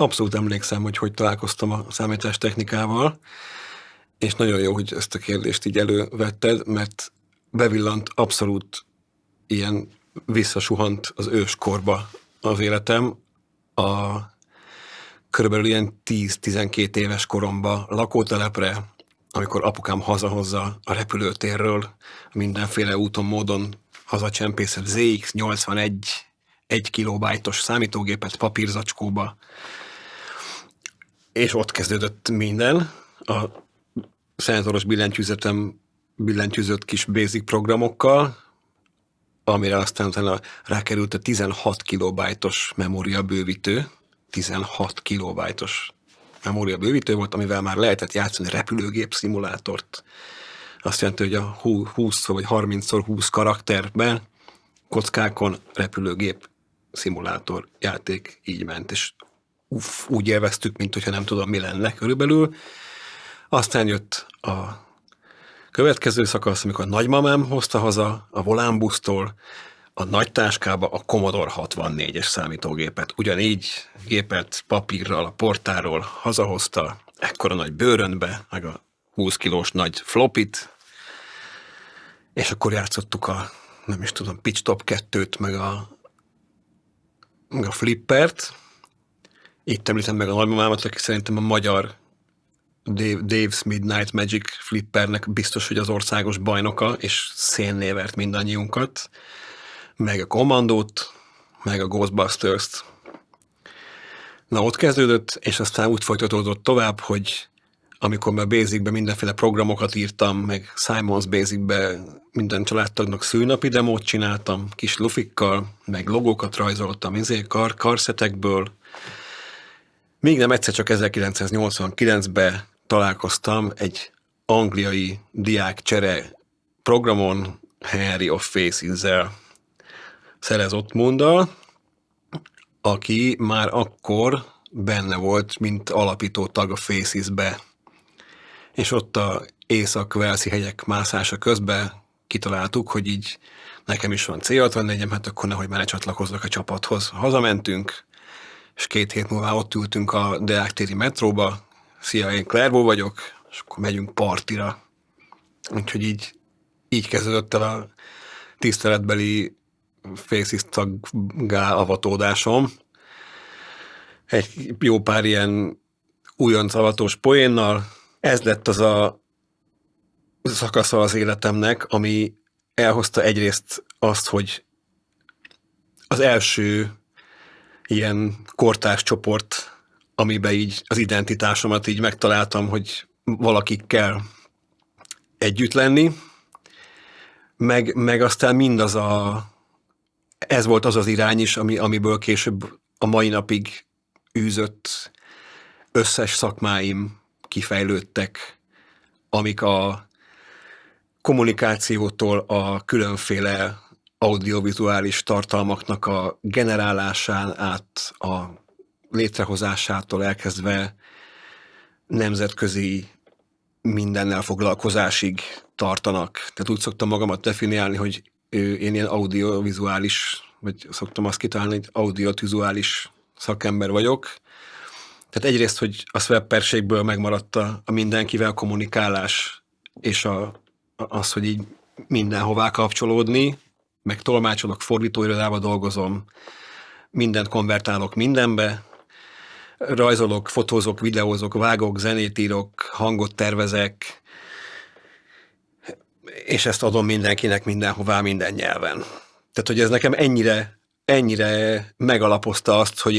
abszolút emlékszem, hogy találkoztam a számítástechnikával, és nagyon jó, hogy ezt a kérdést így elővetted, mert bevillant abszolút ilyen visszasuhant az őskorba az életem. Körülbelül ilyen 10-12 éves koromba lakótelepre, amikor apukám hazahozza a repülőtérről, mindenféle úton, módon hazacsempészett ZX81 1 kilobájtos számítógépet papírzacskóba, és ott kezdődött minden. A szenzoros billentyűzetem billentyűzött kis basic programokkal, amire aztán utána rákerült a 16 kilobájtos memóriabővítő. 16 kilobájtos memóriabővítő volt, amivel már lehetett játszani repülőgép szimulátort. Azt jelenti, hogy a 20 vagy 30x20 karakterben kockákon repülőgép szimulátor játék így ment, és úgy élveztük, mint hogyha nem tudom, mi lenne körülbelül. Aztán jött a következő szakasz, amikor a nagymamám hozta haza a volánbusztól a nagy táskába a Commodore 64-es számítógépet. Ugyanígy gépelt papírral, a portáról hazahozta, ekkora nagy bőrönbe, meg a 20 kilós nagy flopit, és akkor játszottuk nem is tudom, Pitch Top 2-t, meg a Flippert. Itt említem meg a nagymamámat, aki szerintem a magyar Dave's Midnight Magic Flippernek biztos, hogy az országos bajnoka, és szénné vert mindannyiunkat, meg a Commandót, meg a Ghostbusters-t. Na, ott kezdődött, és aztán úgy folytatódott tovább, hogy amikor már Basic-be mindenféle programokat írtam, meg Simon's Basic-be minden családtagnak szülinapi demót csináltam, kis lufikkal, meg logókat rajzoltam karszetekből. Még nem egyszer csak 1989-ben találkoztam egy angliai diákcsere programon Henry of Faces-zel, Szerez Ottmunddal, aki már akkor benne volt, mint alapító tag a Faces-be. És ott a észak-velszi hegyek mászása közben kitaláltuk, hogy így nekem is van C64-em, hát akkor nehogy már ne csatlakozzak a csapathoz. Hazamentünk, és 2 hét múlva ott ültünk a Deák-téri metróba. Szia, én Clairvaux vagyok, és akkor megyünk partira. Úgyhogy így kezdődött el a tiszteletbeli Faces taggá avatódásom. Egy jó pár ilyen újonc avatós poénnal. Ez lett az a szakasza az életemnek, ami elhozta egyrészt azt, hogy az első ilyen kortárs csoport, amiben így az identitásomat így megtaláltam, hogy valakikkel együtt lenni, meg aztán mindaz ez volt az az irány is, amiből később a mai napig űzött összes szakmáim kifejlődtek, amik a kommunikációtól a különféle audiovizuális tartalmaknak a generálásán át, a létrehozásától elkezdve nemzetközi mindennel foglalkozásig tartanak. Tehát úgy szoktam magamat definiálni, hogy én ilyen audiovizuális, vagy szoktam azt kitalálni, hogy audiovizuális szakember vagyok. Tehát egyrészt, hogy a swapperségből megmaradt a mindenkivel kommunikálás, és az, hogy így mindenhová kapcsolódni, meg tolmácsolok, fordítóirodába dolgozom, mindent konvertálok mindenbe, rajzolok, fotózok, videózok, vágok, zenét írok, hangot tervezek, és ezt adom mindenkinek mindenhová, minden nyelven. Tehát, hogy ez nekem ennyire megalapozta azt, hogy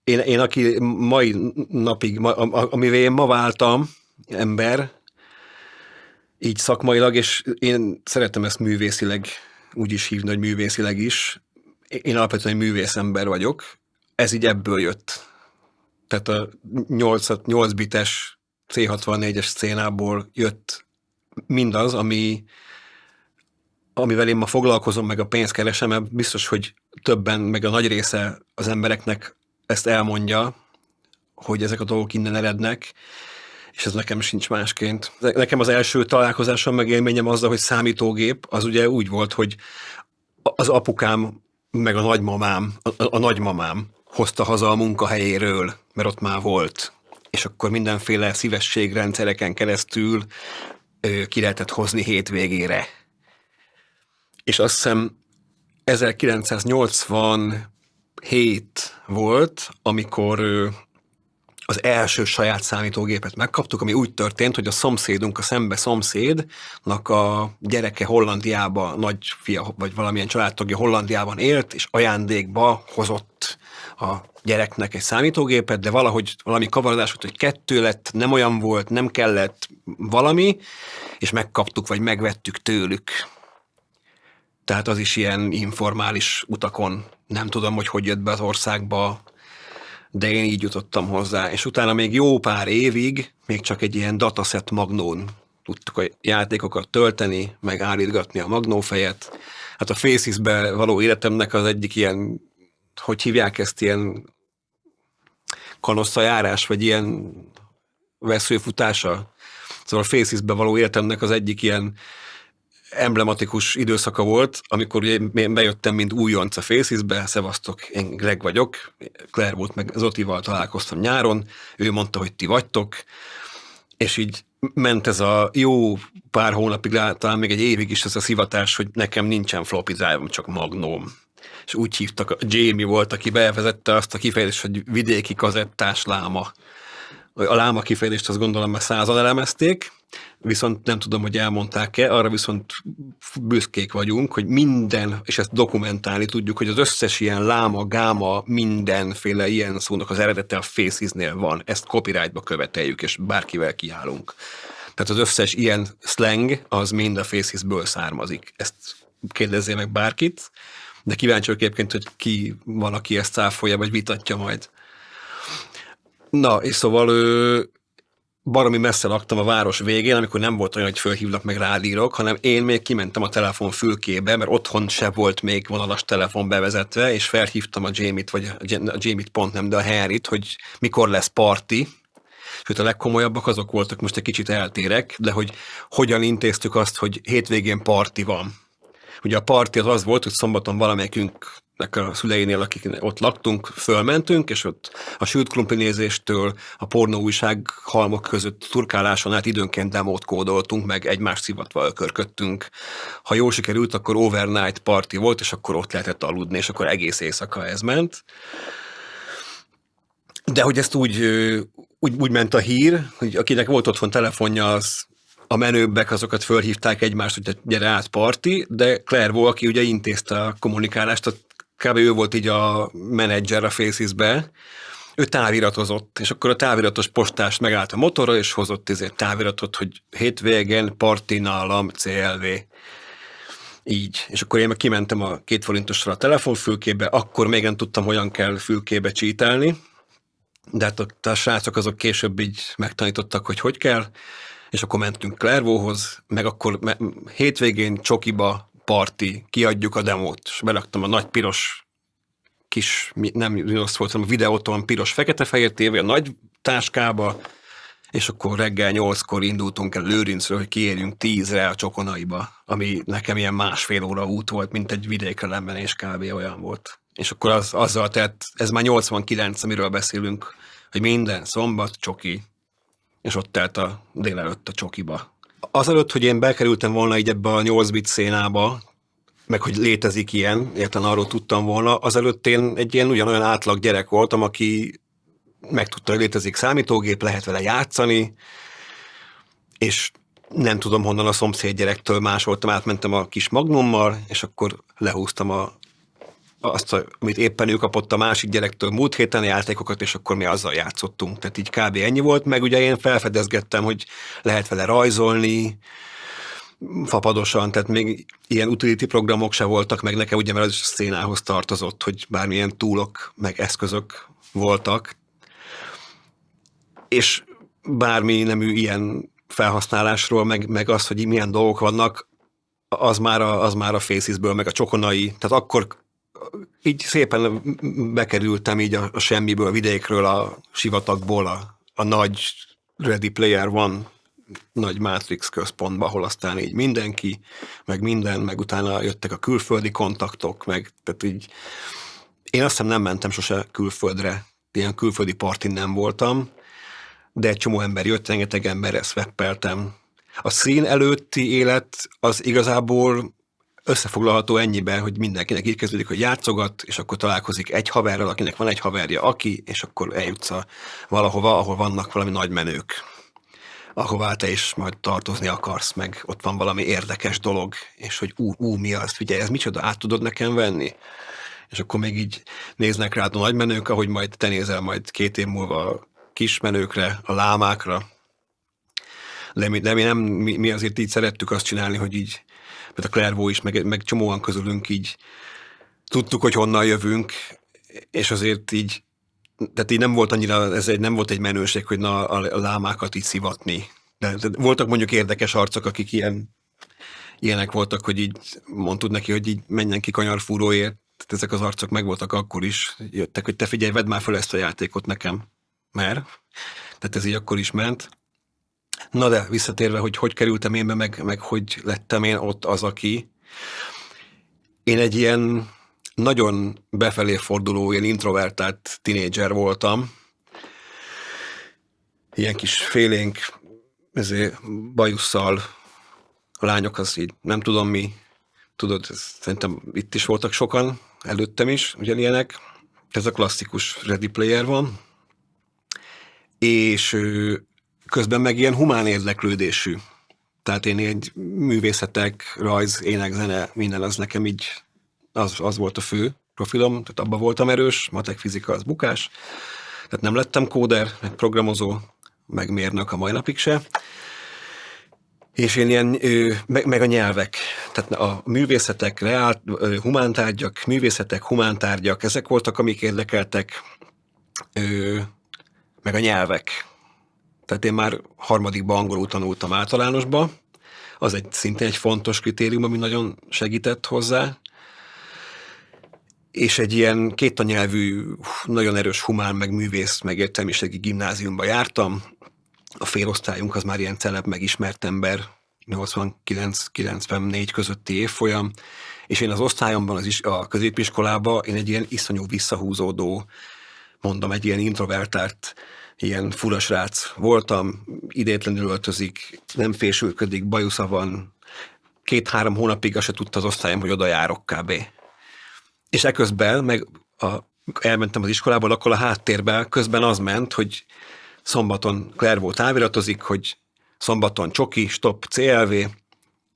én aki mai napig, amivel én ma váltam ember, így szakmailag, és én szeretem ezt művészileg úgy is hívni, hogy művészileg is. Én alapvetően egy művészember vagyok. Ez így ebből jött. Tehát a 8 bites C64-es szcénából jött mindaz, amivel én ma foglalkozom, meg a pénzt keresem, mert biztos, hogy többen, meg a nagy része az embereknek ezt elmondja, hogy ezek a dolgok innen erednek, és ez nekem sincs másként. Nekem az első találkozásom, meg élményem azzal, hogy számítógép, az ugye úgy volt, hogy az apukám, meg a nagymamám hozta haza a munkahelyéről, mert ott már volt. És akkor mindenféle szívességrendszereken keresztül ki lehetett hozni hétvégére. És azt hiszem 1987 volt, amikor az első saját számítógépet megkaptuk, ami úgy történt, hogy a szomszédunk, a szembe szomszédnak a gyereke Hollandiában, nagyfia vagy valamilyen családtagja Hollandiában élt, és ajándékba hozott a gyereknek egy számítógépet, de valahogy valami kavarodás volt, hogy 2 lett, nem olyan volt, nem kellett valami, és megkaptuk, vagy megvettük tőlük. Tehát az is ilyen informális utakon. Nem tudom, hogy jött be az országba, de én így jutottam hozzá. És utána még jó pár évig, még csak egy ilyen dataset magnón tudtuk a játékokat tölteni, meg állítgatni a magnófejet. Hát a Faces-be való életemnek az egyik ilyen, hogy hívják ezt, ilyen kanosszajárás, vagy ilyen veszőfutása. Szóval a Faces-be való életemnek az egyik ilyen emblematikus időszaka volt, amikor én bejöttem, mint újonc a Faces-be, szevasztok, én Greg vagyok, Claire volt, meg Zotival találkoztam nyáron, ő mondta, hogy ti vagytok, és így ment ez a jó pár hónapig, talán még egy évig is ez a szivatás, hogy nekem nincsen floppy drive-om, csak magnóm. És úgy hívtak, Jamie volt, aki bevezette azt a kifejezést, hogy vidéki kazettás láma. A láma kifejezést azt gondolom, mert 100-an elemezték, viszont nem tudom, hogy elmondták-e, arra viszont büszkék vagyunk, hogy minden, és ezt dokumentálni tudjuk, hogy az összes ilyen láma, gáma, mindenféle ilyen szónak az eredete a Faces-nél van. Ezt copyrightba követeljük, és bárkivel kiállunk. Tehát az összes ilyen slang, az mind a Faces-ből származik. Ezt kérdezzél meg bárkit, de kíváncsi vagyok egyébként, hogy ki van, aki ezt cáfolja, vagy vitatja majd. Na, és szóval baromi messze laktam a város végén, amikor nem volt olyan, hogy fölhívnak meg rádiók, hanem én még kimentem a telefon fülkébe, mert otthon se volt még vonalas telefon bevezetve, és felhívtam a Jamie-t, vagy a Jamie-t pont nem, de a Henryt, hogy mikor lesz parti. Sőt, a legkomolyabbak azok voltak, most egy kicsit eltérek, de hogy hogyan intéztük azt, hogy hétvégén parti van. Ugye a parti az volt, hogy szombaton valamelyikünknek a szüleinél, akik ott laktunk, fölmentünk, és ott a sült krumplinézéstől a pornó újság halmok között turkáláson át időnként demót kódoltunk, meg egymást szivatva ökörködtünk. Ha jól sikerült, akkor overnight party volt, és akkor ott lehetett aludni, és akkor egész éjszaka ez ment. De hogy ezt úgy ment a hír, hogy akinek volt otthon telefonja, az a menőbbek azokat fölhívták egymást, hogy gyere át parti, de Claire volt, aki ugye intézte a kommunikálást, kb. Ő volt így a menedzser a Faces-be, ő táviratozott, és akkor a táviratos postás megállt a motorra, és hozott táviratot, hogy hétvégén parti nálam CLV. Így. És akkor én meg kimentem a 2 forintosra a telefonfülkébe, akkor még nem tudtam, hogyan kell fülkébe csítelni, de hát a srácok azok később így megtanítottak, hogy kell, és akkor mentünk Clairvaux-hoz, meg akkor hétvégén csokiba parti, kiadjuk a demót, és beraktam a nagy piros kis, nem rossz volt, hanem a videóton piros fekete-fehér tévé a nagy táskába, és akkor reggel 8-kor indultunk el Lőrincről, hogy kiérjünk 10-re a Csokonaiba, ami nekem ilyen 1,5 óra út volt, mint egy vidékre lemenés, kb. Olyan volt. És akkor azzal, tehát ez már 89, amiről beszélünk, hogy minden szombat csoki, és ott telt a délelőtt a csokiba. Azelőtt, hogy én bekerültem volna így ebbe a 8-bit szénába, meg hogy létezik ilyen, értelen arról tudtam volna, azelőtt én egy ilyen ugyanolyan átlag gyerek voltam, aki megtudta, hogy létezik számítógép, lehet vele játszani, és nem tudom honnan a szomszéd gyerektől másoltam, átmentem a kis magnummal, és akkor lehúztam amit éppen ő kapott a másik gyerektől múlt héten játékokat, és akkor mi azzal játszottunk. Tehát így kb. Ennyi volt, meg ugye én felfedezgettem, hogy lehet vele rajzolni, fapadosan, tehát még ilyen utility programok se voltak, meg nekem ugye, mert az is a szénához tartozott, hogy bármilyen túlok, meg eszközök voltak, és bármi nemű ilyen felhasználásról, meg az, hogy milyen dolgok vannak, az már a Faces-ből, meg a Csokonai, tehát akkor így szépen bekerültem így a semmiből, a vidékről, a sivatagból, a nagy Ready Player One, nagy Matrix központba, ahol aztán így mindenki, meg minden, meg utána jöttek a külföldi kontaktok, meg tehát így Én azt hiszem nem mentem sose külföldre, ilyen külföldi partin nem voltam, de egy csomó ember jött, rengeteg emberrel szveppeltem. A szín előtti élet az igazából összefoglalható ennyiben, hogy mindenkinek így kezdődik, hogy játszogat, és akkor találkozik egy haverral, akinek van egy haverja, és akkor eljutsz valahova, ahol vannak valami nagy menők, ahová te is majd tartozni akarsz, meg ott van valami érdekes dolog, és hogy mi az, figyelj, ez micsoda, át tudod nekem venni? És akkor még így néznek rád a nagy menők, ahogy majd te nézel majd 2 év múlva a kis menőkre, a lámákra. Mi azért így szerettük azt csinálni, hogy így, mert a Clairvaux is, meg csomóan közülünk így tudtuk, hogy honnan jövünk, és azért így, tehát így nem volt annyira, nem volt egy menőség, hogy a lámákat így szivatni. De voltak mondjuk érdekes arcok, akik ilyenek voltak, hogy így mondtud neki, hogy így menjen ki kanyarfúróért. Tehát ezek az arcok megvoltak akkor is. Jöttek, hogy te figyelj, vedd már fel ezt a játékot nekem. Mert. Tehát ez így akkor is ment. Na de visszatérve, hogy kerültem én be, meg hogy lettem én ott az, aki. Én egy ilyen nagyon befelé forduló, ilyen introvertált tinédzser voltam. Ilyen kis félénk, bajusszal, a lányok az így nem tudom mi, tudod, szerintem itt is voltak sokan, előttem is, ugyanilyenek. Ez a klasszikus Ready Player van. És közben meg ilyen humán érdeklődésű. Tehát én egy művészetek, rajz, ének, zene, minden az nekem így, az volt a fő profilom, tehát abban voltam erős, matek, fizika az bukás. Tehát nem lettem kóder, meg programozó, meg mérnök a mai napig se. És én ilyen, meg a nyelvek, tehát a művészetek, humántárgyak, humántárgyak, ezek voltak, amik érdekeltek, meg a nyelvek. Tehát én már 3. angolul tanultam általánosba, az szintén egy fontos kritérium, ami nagyon segített hozzá. És egy ilyen kétanyelvű, nagyon erős humán, meg művész, meg értelmiségi gimnáziumba jártam. A félosztályunk az már ilyen celeb, megismert ember, 89-94 közötti évfolyam, és én az osztályomban, a középiskolában én egy ilyen iszonyú visszahúzódó, mondom, egy ilyen introvertált, ilyen fulasrác voltam, idétlenül öltözik, nem fésülködik, bajusza van, 2-3 hónapig azt se tudta az osztályom, hogy oda járok kb. És eközben, meg elmentem az iskolából, akkor a háttérben közben az ment, hogy szombaton Clairvaux táviratozik, hogy szombaton csoki, stop, CLV,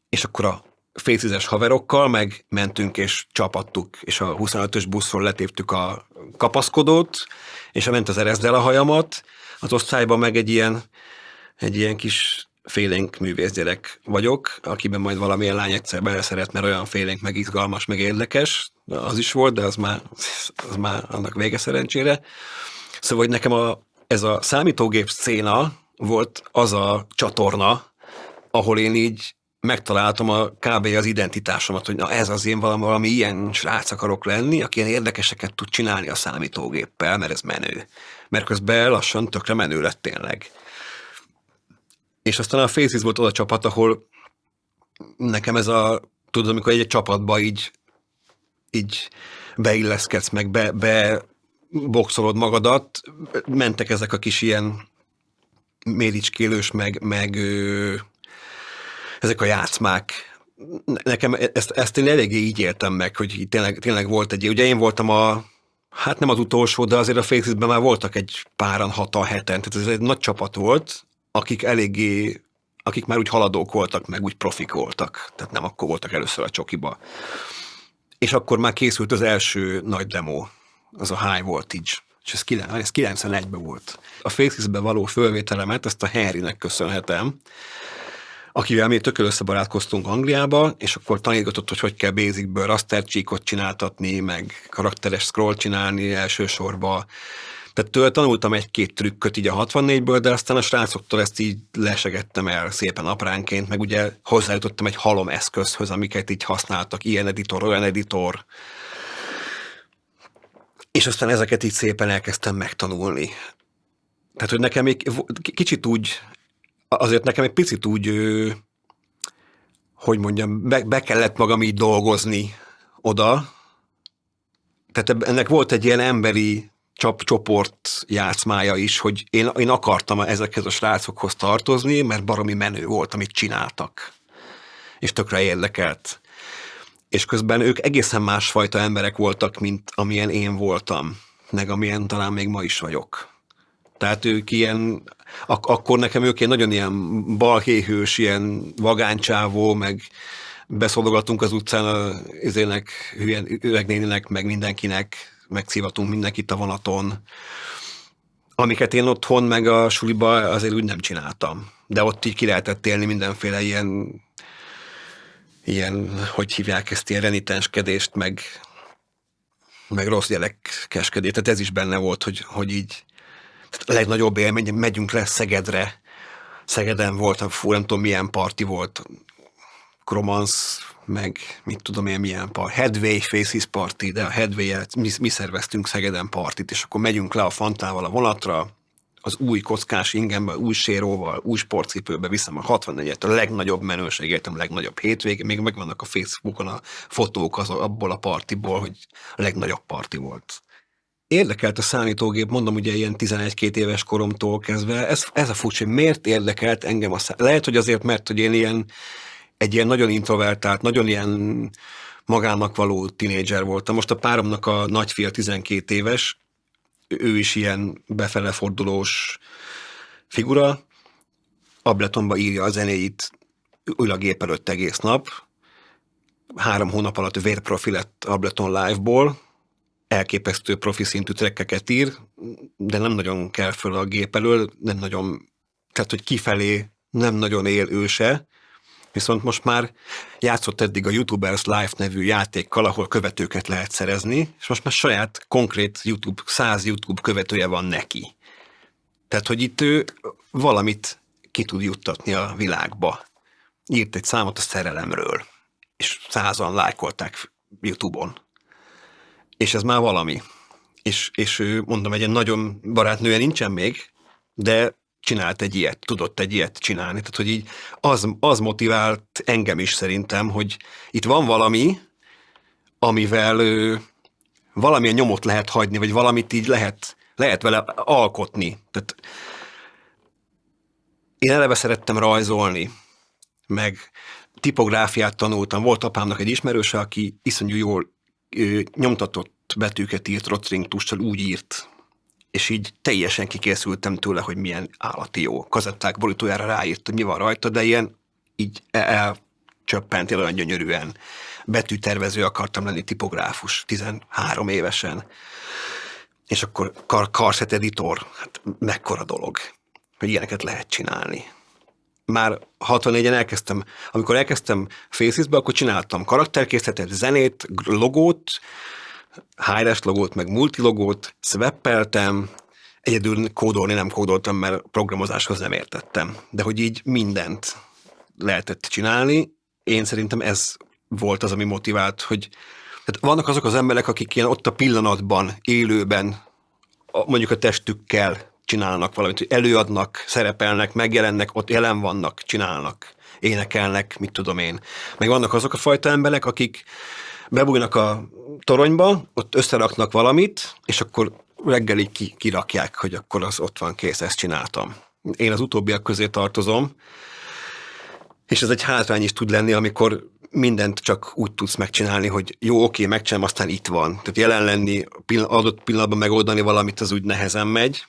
és akkor a fészizes haverokkal meg mentünk és csapattuk, és a 25-ös buszról letéptük a kapaszkodót, és ment az ereszdel a hajamat, az osztályban meg egy ilyen kis félénk művészgyerek vagyok, akiben majd valamilyen lány egyszer beleszeret, mert olyan félénk, meg izgalmas, meg érdekes, az is volt, de az már annak vége szerencsére. Szóval, hogy nekem ez a számítógép szcéna volt az a csatorna, ahol én így megtaláltam kb. Az identitásomat, hogy na ez az én valami ilyen srác akarok lenni, aki ilyen érdekeseket tud csinálni a számítógéppel, mert ez menő. Mert közben lassan tökre menő lett tényleg. És aztán a Faces volt az a csapat, ahol nekem tudod, amikor egy csapatba így beilleszkedsz, meg boxolod magadat, mentek ezek a kis ilyen méricskélős, meg ezek a játszmák. Nekem ezt én eléggé így éltem meg, hogy tényleg volt ugye én voltam hát nem az utolsó, de azért a Facesben már voltak egy páran 6-7-en, tehát ez egy nagy csapat volt, akik már úgy haladók voltak, meg úgy profik voltak, tehát nem akkor voltak először a csokiba. És akkor már készült az első nagy demo, az a High Voltage, és ez 91-ben volt. A Facesbe való fölvételemet ezt a Henrynek köszönhetem, akivel mi tök összebarátkoztunk Angliába, és akkor tanítgatott, hogy kell Basicből rastercsíkot csináltatni, meg karakteres scroll csinálni elsősorban. Tehát tőle tanultam 1-2 trükköt így a 64-ből, de aztán a srácoktól ezt így lesegettem el szépen apránként, meg ugye hozzájutottam egy halom eszközhöz, amiket így használtak, ilyen editor, olyan editor. És aztán ezeket így szépen elkezdtem megtanulni. Tehát, hogy nekem még kicsit úgy, azért nekem egy picit úgy, hogy mondjam, be kellett magam így dolgozni oda, tehát ennek volt egy ilyen emberi csoport játszmája is, hogy én akartam ezekhez a srácokhoz tartozni, mert baromi menő volt, amit csináltak. És tökre érdekelt. És közben ők egészen másfajta emberek voltak, mint amilyen én voltam, meg amilyen talán még ma is vagyok. Tehát ők ilyen, akkor nekem ők nagyon ilyen balhéhős, ilyen vagánycsávó, meg beszólogatunk az utcán ezének hülyen öregnéninek, meg mindenkinek, megszívatunk mindenkit a vonaton. Amiket én otthon, meg a suliba azért úgy nem csináltam. De ott így ki lehetett élni mindenféle ilyen, hogy hívják ezt, ilyen renitenskedést, meg rossz gyerekeskedést. Tehát ez is benne volt, hogy így a legnagyobb élmény, megyünk le Szegedre. Szegeden voltam, nem tudom milyen parti volt. Kromansz, meg mit tudom én milyen parti. Headway Faces Party, de a Headway-et mi szerveztünk Szegeden partit, és akkor megyünk le a Fantával a vonatra, az új kockás ingemben, új séróval, új sportcipőbe viszem a 64-et, a legnagyobb menőségét, a legnagyobb hétvégén, még megvannak a Facebookon a fotók abból a partiból, hogy a legnagyobb parti volt. Érdekelt a számítógép, mondom ugye ilyen 11-2 éves koromtól kezdve, ez a furcsa, hogy miért érdekelt engem lehet, hogy azért, mert hogy én egy ilyen nagyon introvertált, nagyon ilyen magának való tinédzser voltam. Most a páromnak a nagyfia 12 éves, ő is ilyen befele fordulós figura, Abletonba írja a zenéit, ül a gép előtt egész nap, 3 hónap alatt vérprofi lett Ableton Live-ból, elképesztő profi szintű trekkeket ír, de nem nagyon kell föl a gép elől, nem nagyon, tehát hogy kifelé nem nagyon él ő se, viszont most már játszott eddig a YouTubers Live nevű játékkal, ahol követőket lehet szerezni, és most már saját konkrét 100 YouTube követője van neki. Tehát, hogy itt ő valamit ki tud juttatni a világba. Írt egy számot a szerelemről, és 100-an lájkolták YouTube-on. És ez már valami. És ő, mondom, egy ilyen nagyon barátnője nincsen még, de csinált egy ilyet, tudott egy ilyet csinálni. Tehát, hogy így az motivált engem is szerintem, hogy itt van valami, amivel valamilyen nyomot lehet hagyni, vagy valamit így lehet vele alkotni. Tehát én eleve szerettem rajzolni, meg tipográfiát tanultam. Volt apámnak egy ismerőse, aki iszonyú jól nyomtatott betűket írt, Rotring tussal, úgy írt, és így teljesen kikészültem tőle, hogy milyen állati jó. Kazetták borítójára ráírt, hogy mi van rajta, de ilyen így elcsöppentél olyan gyönyörűen. Betűtervező akartam lenni, tipográfus, 13 évesen. És akkor Carset editor, hát mekkora dolog, hogy ilyeneket lehet csinálni. Már 64-en amikor elkezdtem Facesbe, akkor csináltam karakterkészletet, zenét, logót, HRS logót, meg multilogót, swappeltem, egyedül kódolni nem kódoltam, mert programozáshoz nem értettem. De hogy így mindent lehetett csinálni, én szerintem ez volt az, ami motivált, hogy tehát vannak azok az emberek, akik ilyen ott a pillanatban, élőben, mondjuk a testükkel csinálnak valamit, hogy előadnak, szerepelnek, megjelennek, ott jelen vannak, csinálnak, énekelnek, mit tudom én. Meg vannak azok a fajta emberek, akik bebújnak a toronyba, ott összeraknak valamit, és akkor reggel így kirakják, hogy akkor az ott van, kész, ezt csináltam. Én az utóbbiak közé tartozom, és ez egy hátrány is tud lenni, amikor mindent csak úgy tudsz megcsinálni, hogy jó, oké, megcsinálom, aztán itt van. Tehát jelen lenni, adott pillanatban megoldani valamit, az úgy nehezen megy,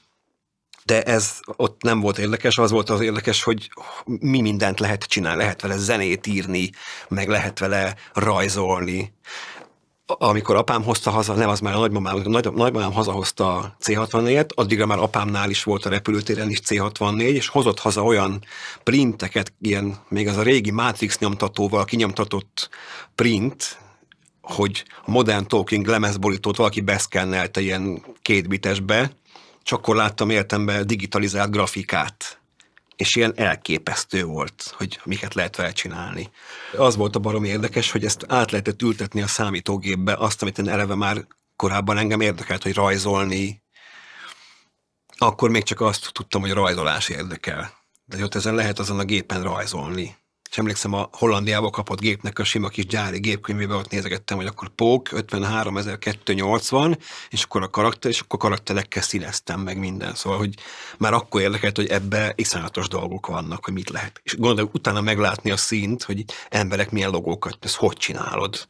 de ez ott nem volt érdekes, az volt az érdekes, hogy mi mindent lehet csinálni, lehet vele zenét írni, meg lehet vele rajzolni. Amikor apám hozta haza, nem az már a nagymamám hazahozta a C64-et, addigra már apámnál is volt a repülőtéren is C64, és hozott haza olyan printeket, ilyen, még az a régi Matrix nyomtatóval kinyomtatott print, hogy a Modern Talking lemezborítót valaki beszkennelte ilyen 2 bitesbe, és akkor láttam életemben digitalizált grafikát. És ilyen elképesztő volt, hogy miket lehet vele csinálni. Az volt a baromi érdekes, hogy ezt át lehetett ültetni a számítógépbe, azt, amit én eleve már korábban engem érdekelt, hogy rajzolni. Akkor még csak azt tudtam, hogy a rajzolás érdekel. De ott ezen lehet azon a gépen rajzolni. és emlékszem, a Hollandiából kapott gépnek a sima kis gyári gépkönyvébe ott nézegettem, hogy akkor POK 53280, és akkor a karakter, és akkor karakterekkel színeztem meg minden. Szóval, hogy már akkor érdekelt, hogy ebbe iszonyatos dolgok vannak, hogy mit lehet. És gondolom, utána meglátni a színt, hogy emberek milyen logókat, ezt hogy csinálod,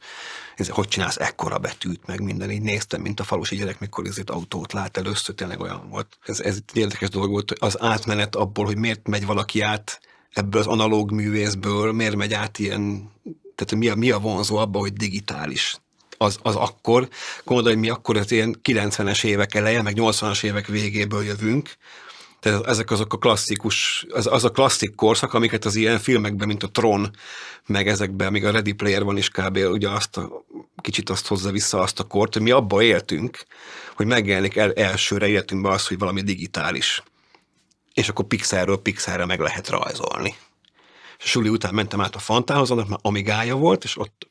hogy csinálsz ekkora betűt, meg minden. Így néztem, mint a falusi gyerek, mikor ezért autót lát először, tényleg olyan volt. Ez egy érdekes dolog volt, az átmenet abból, hogy miért megy valaki át ebből az analóg művészből, miért megy át ilyen, tehát mi a vonzó abban, hogy digitális. Az akkor, gondolj, hogy mi akkor az ilyen 90-es évek eleje, meg 80-as évek végéből jövünk, tehát ezek azok a klasszikus, az a klasszik korszak, amiket az ilyen filmekben, mint a Tron, meg ezekben, még a Ready Player van is kb. Ugye kicsit azt hozza vissza azt a kort, hogy mi abba éltünk, hogy megjelenik elsőre életünkben az, hogy valami digitális. És akkor pixelről pixelre meg lehet rajzolni. És a suli után mentem át a Fantához, annak már Amigája volt, és ott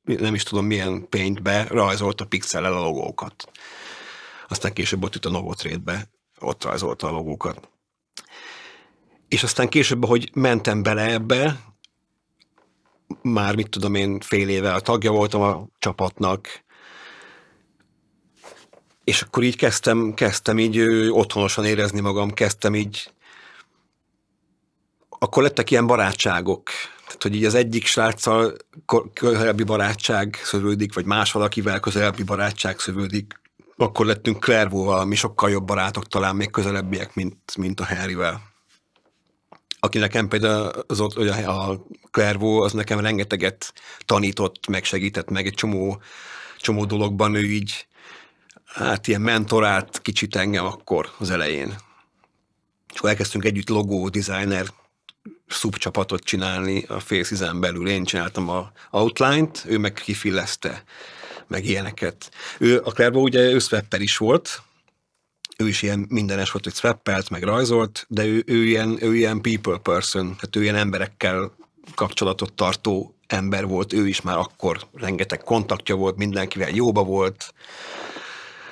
nem is tudom milyen paintbe rajzolta pixellel a logókat. Aztán később ott a Novotrade-be, ott rajzolta a logókat. És aztán később, ahogy mentem bele ebbe, már mit tudom én, fél éve a tagja voltam a csapatnak, és akkor így kezdtem így otthonosan érezni magam, kezdtem így, akkor lettek ilyen barátságok. Tehát, hogy így az egyik sráccal közelebbi barátság szövődik, vagy más valakivel közelebbi barátság szövődik. Akkor lettünk Clairvaux-val, mi sokkal jobb barátok, talán még közelebbiek, mint a Harryvel. Aki nekem például a Clairvaux, az nekem rengeteget tanított, megsegített meg egy csomó dologban, ő így hát ilyen mentorált kicsit engem akkor az elején. És akkor elkezdtünk együtt logó designer szubcsapatot csinálni a Faces-en belül. Én csináltam a outline-t, ő meg kifilleszte, meg ilyeneket. A Clairvaux ugye swapper is volt, ő is ilyen mindenes volt, hogy swappelt, meg rajzolt, de ő ilyen people person, tehát ő ilyen emberekkel kapcsolatot tartó ember volt, ő is már akkor rengeteg kontaktja volt, mindenkivel jóba volt.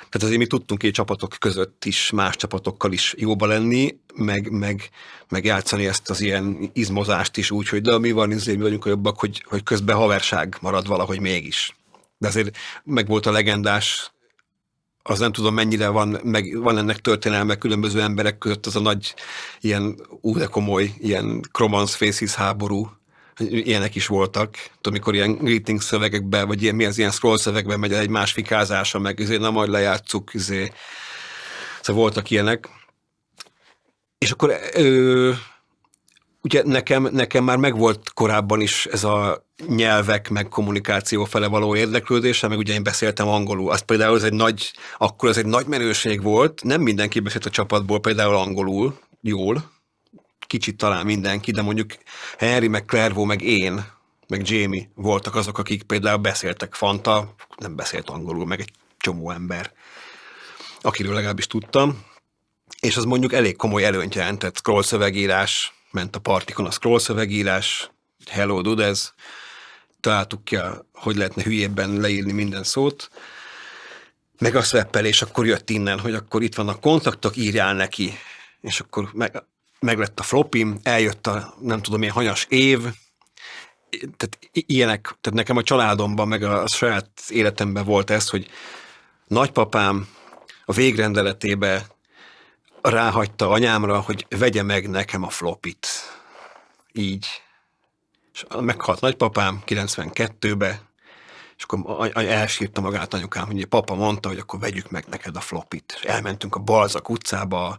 Tehát azért mi tudtunk így csapatok között is, más csapatokkal is jóba lenni, meg játszani ezt az ilyen izmozást is úgy, hogy de mi van, mi vagyunk a jobbak, hogy közben haverság marad valahogy mégis. De azért meg volt a legendás, az nem tudom mennyire van ennek történelme különböző emberek között, az a nagy ilyen de komoly, ilyen Cromance Faces háború, ilyenek is voltak. Tudom, amikor ilyen greeting szövegekben, vagy ilyen scroll szövegben megy egymás fikázása, meg na majd lejátszuk, szóval voltak ilyenek. És akkor ugye nekem már megvolt korábban is ez a nyelvek, meg kommunikáció fele való érdeklődése, meg ugye én beszéltem angolul. Az például akkor ez egy nagy menőség volt, nem mindenki beszélt a csapatból például angolul jól, kicsit talán mindenki, de mondjuk Henry, meg Clairvaux, meg én, meg Jamie voltak azok, akik például beszéltek. Fanta nem beszélt angolul, meg egy csomó ember, akiről legalábbis tudtam. És az mondjuk elég komoly előnyt jelentett. Scroll szövegírás, ment a partikon a scroll szövegírás, hello dudes, találtuk ki, hogy lehetne hülyébben leírni minden szót, meg a swappelés akkor jött innen, hogy akkor itt vannak kontaktok, írjál neki, és akkor meg lett a flopim, eljött a nem tudom milyen hanyas év, tehát ilyenek, tehát nekem a családomban, meg a saját életemben volt ez, hogy nagypapám a végrendeletébe ráhagyta anyámra, hogy vegye meg nekem a flopit. Így. És meghalt nagypapám 92-be, és akkor elsírta magát anyukám, hogy papa mondta, hogy akkor vegyük meg neked a flopit. És elmentünk a Balzak utcába,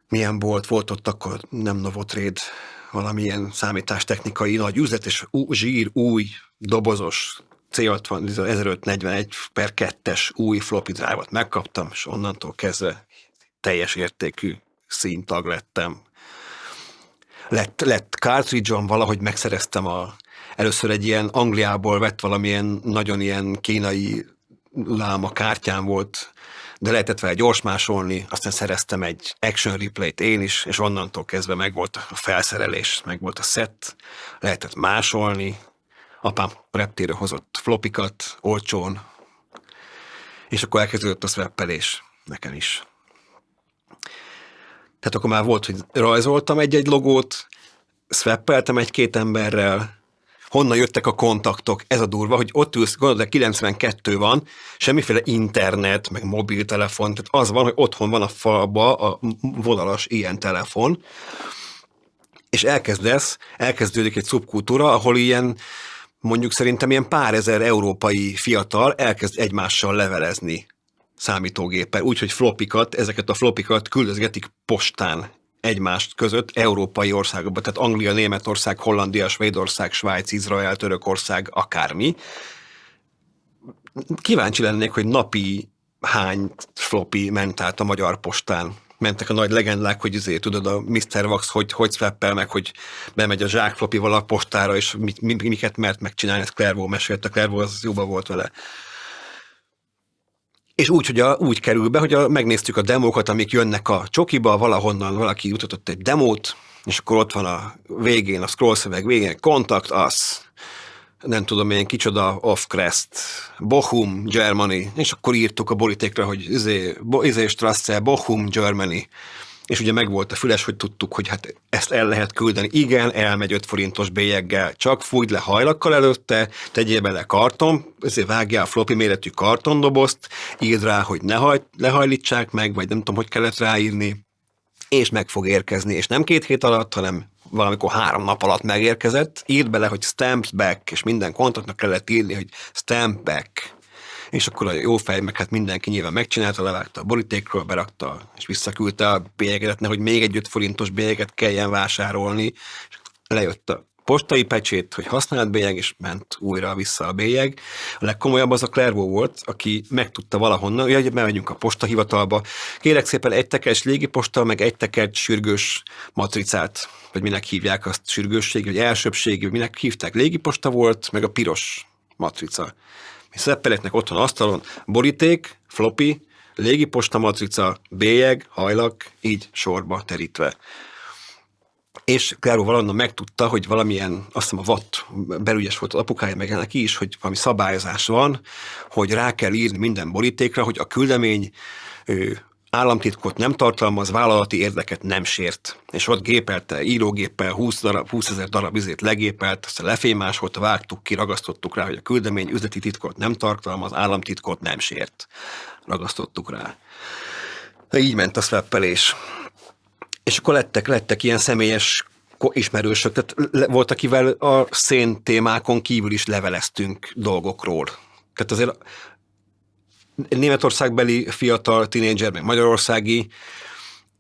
milyen volt ott akkor nem Novotrade, valamilyen számítástechnikai nagy üzlet, és új, dobozos C60, 1541/2-es új floppy drive-ot megkaptam, és onnantól kezdve teljes értékű színtag lettem. Lett cartridge-on, valahogy megszereztem először egy ilyen Angliából vett valamilyen nagyon ilyen kínai láma kártyám volt, de lehetett vele gyorsmásolni, aztán szereztem egy action replay-t én is, és onnantól kezdve megvolt a felszerelés, megvolt a set, lehetett másolni, apám reptéről hozott flopikat, olcsón, és akkor elkezdődött a swappelés nekem is. Tehát akkor már volt, hogy rajzoltam egy-egy logót, swappeltem egy-két emberrel, honnan jöttek a kontaktok, ez a durva, hogy ott ülsz, gondolod, 92 van, semmiféle internet, meg mobiltelefon, tehát az van, hogy otthon van a falba a vonalas ilyen telefon, és elkezdődik egy szubkultúra, ahol ilyen, mondjuk szerintem ilyen pár ezer európai fiatal elkezd egymással levelezni számítógéppel, úgyhogy ezeket a flopikat küldözgetik postán egymást között európai országokban, tehát Anglia, Németország, Hollandia, Svédország, Svájc, Izrael, Törökország, akármi. Kíváncsi lennék, hogy napi hány floppy ment át a magyar postán. Mentek a nagy legendák, hogy azért tudod, a Mr. Wax hogy swappel meg, hogy bemegy a zsákflopival a postára, és miket mert megcsinálni, ezt Clairvaux mesélte, Clairvaux az jóban volt vele. És úgy kerül be, hogy megnéztük a demókat, amik jönnek a csokiba, valahonnan valaki jutatott egy demót, és akkor ott van a végén, a scroll szöveg végén, Contact Us, nem tudom én kicsoda, Offcrest, Bochum, Germany, és akkor írtuk a borítékra, hogy Strasse, Bochum, Germany. És ugye megvolt a füles, hogy tudtuk, hogy hát ezt el lehet küldeni. Igen, elmegy 5 forintos bélyeggel, csak fújd le hajlakkal előtte, tegyél bele karton, ezért vágjál a floppy méretű kartondobozt, írd rá, hogy ne lehajlítsák meg, vagy nem tudom, hogy kellett ráírni, és meg fog érkezni, és nem 2 hét alatt, hanem valamikor 3 nap alatt megérkezett, írd bele, hogy stamps back, és minden kontaktnak kellett írni, hogy stamp back. És akkor a jó fej, meg hát mindenki nyilván megcsinálta, levágta a borítékról, berakta, és visszaküldte a bélyeget, nehogy még egy 5 forintos bélyeget kelljen vásárolni, és lejött a postai pecsét, hogy használt bélyeg, és ment újra vissza a bélyeg. A legkomolyabb az a Clairvaux volt, aki megtudta valahonnan, hogy bemegyünk a postahivatalba, kérek szépen egy tekercs légiposta, meg egy tekercs sürgős matricát, vagy minek hívják azt, sürgősségi, vagy elsőbségi, vagy minek hívták, légiposta volt, meg a piros matrica. Mi szeppeleknek otthon asztalon, boríték, floppy, légiposta matrica, bélyeg, hajlak, így sorba terítve. És Clairvaux valahonnan megtudta, hogy valamilyen, azt hiszem a Watt belügyes volt az apukája, meg neki is, hogy valami szabályozás van, hogy rá kell írni minden borítékra, hogy a küldemény államtitkot nem tartalmaz, vállalati érdeket nem sért. És ott gépelte, írógéppel 20 000 darab izét legépelt, aztán lefémásolta, vágtuk ki, ragasztottuk rá, hogy a küldemény üzleti titkot nem tartalmaz, államtitkot nem sért. Ragasztottuk rá. De így ment a swappelés. És akkor lettek ilyen személyes ismerősök, tehát volt, akivel a szén témákon kívül is leveleztünk dolgokról. Tehát azért németországbeli fiatal tínédzser, meg magyarországi,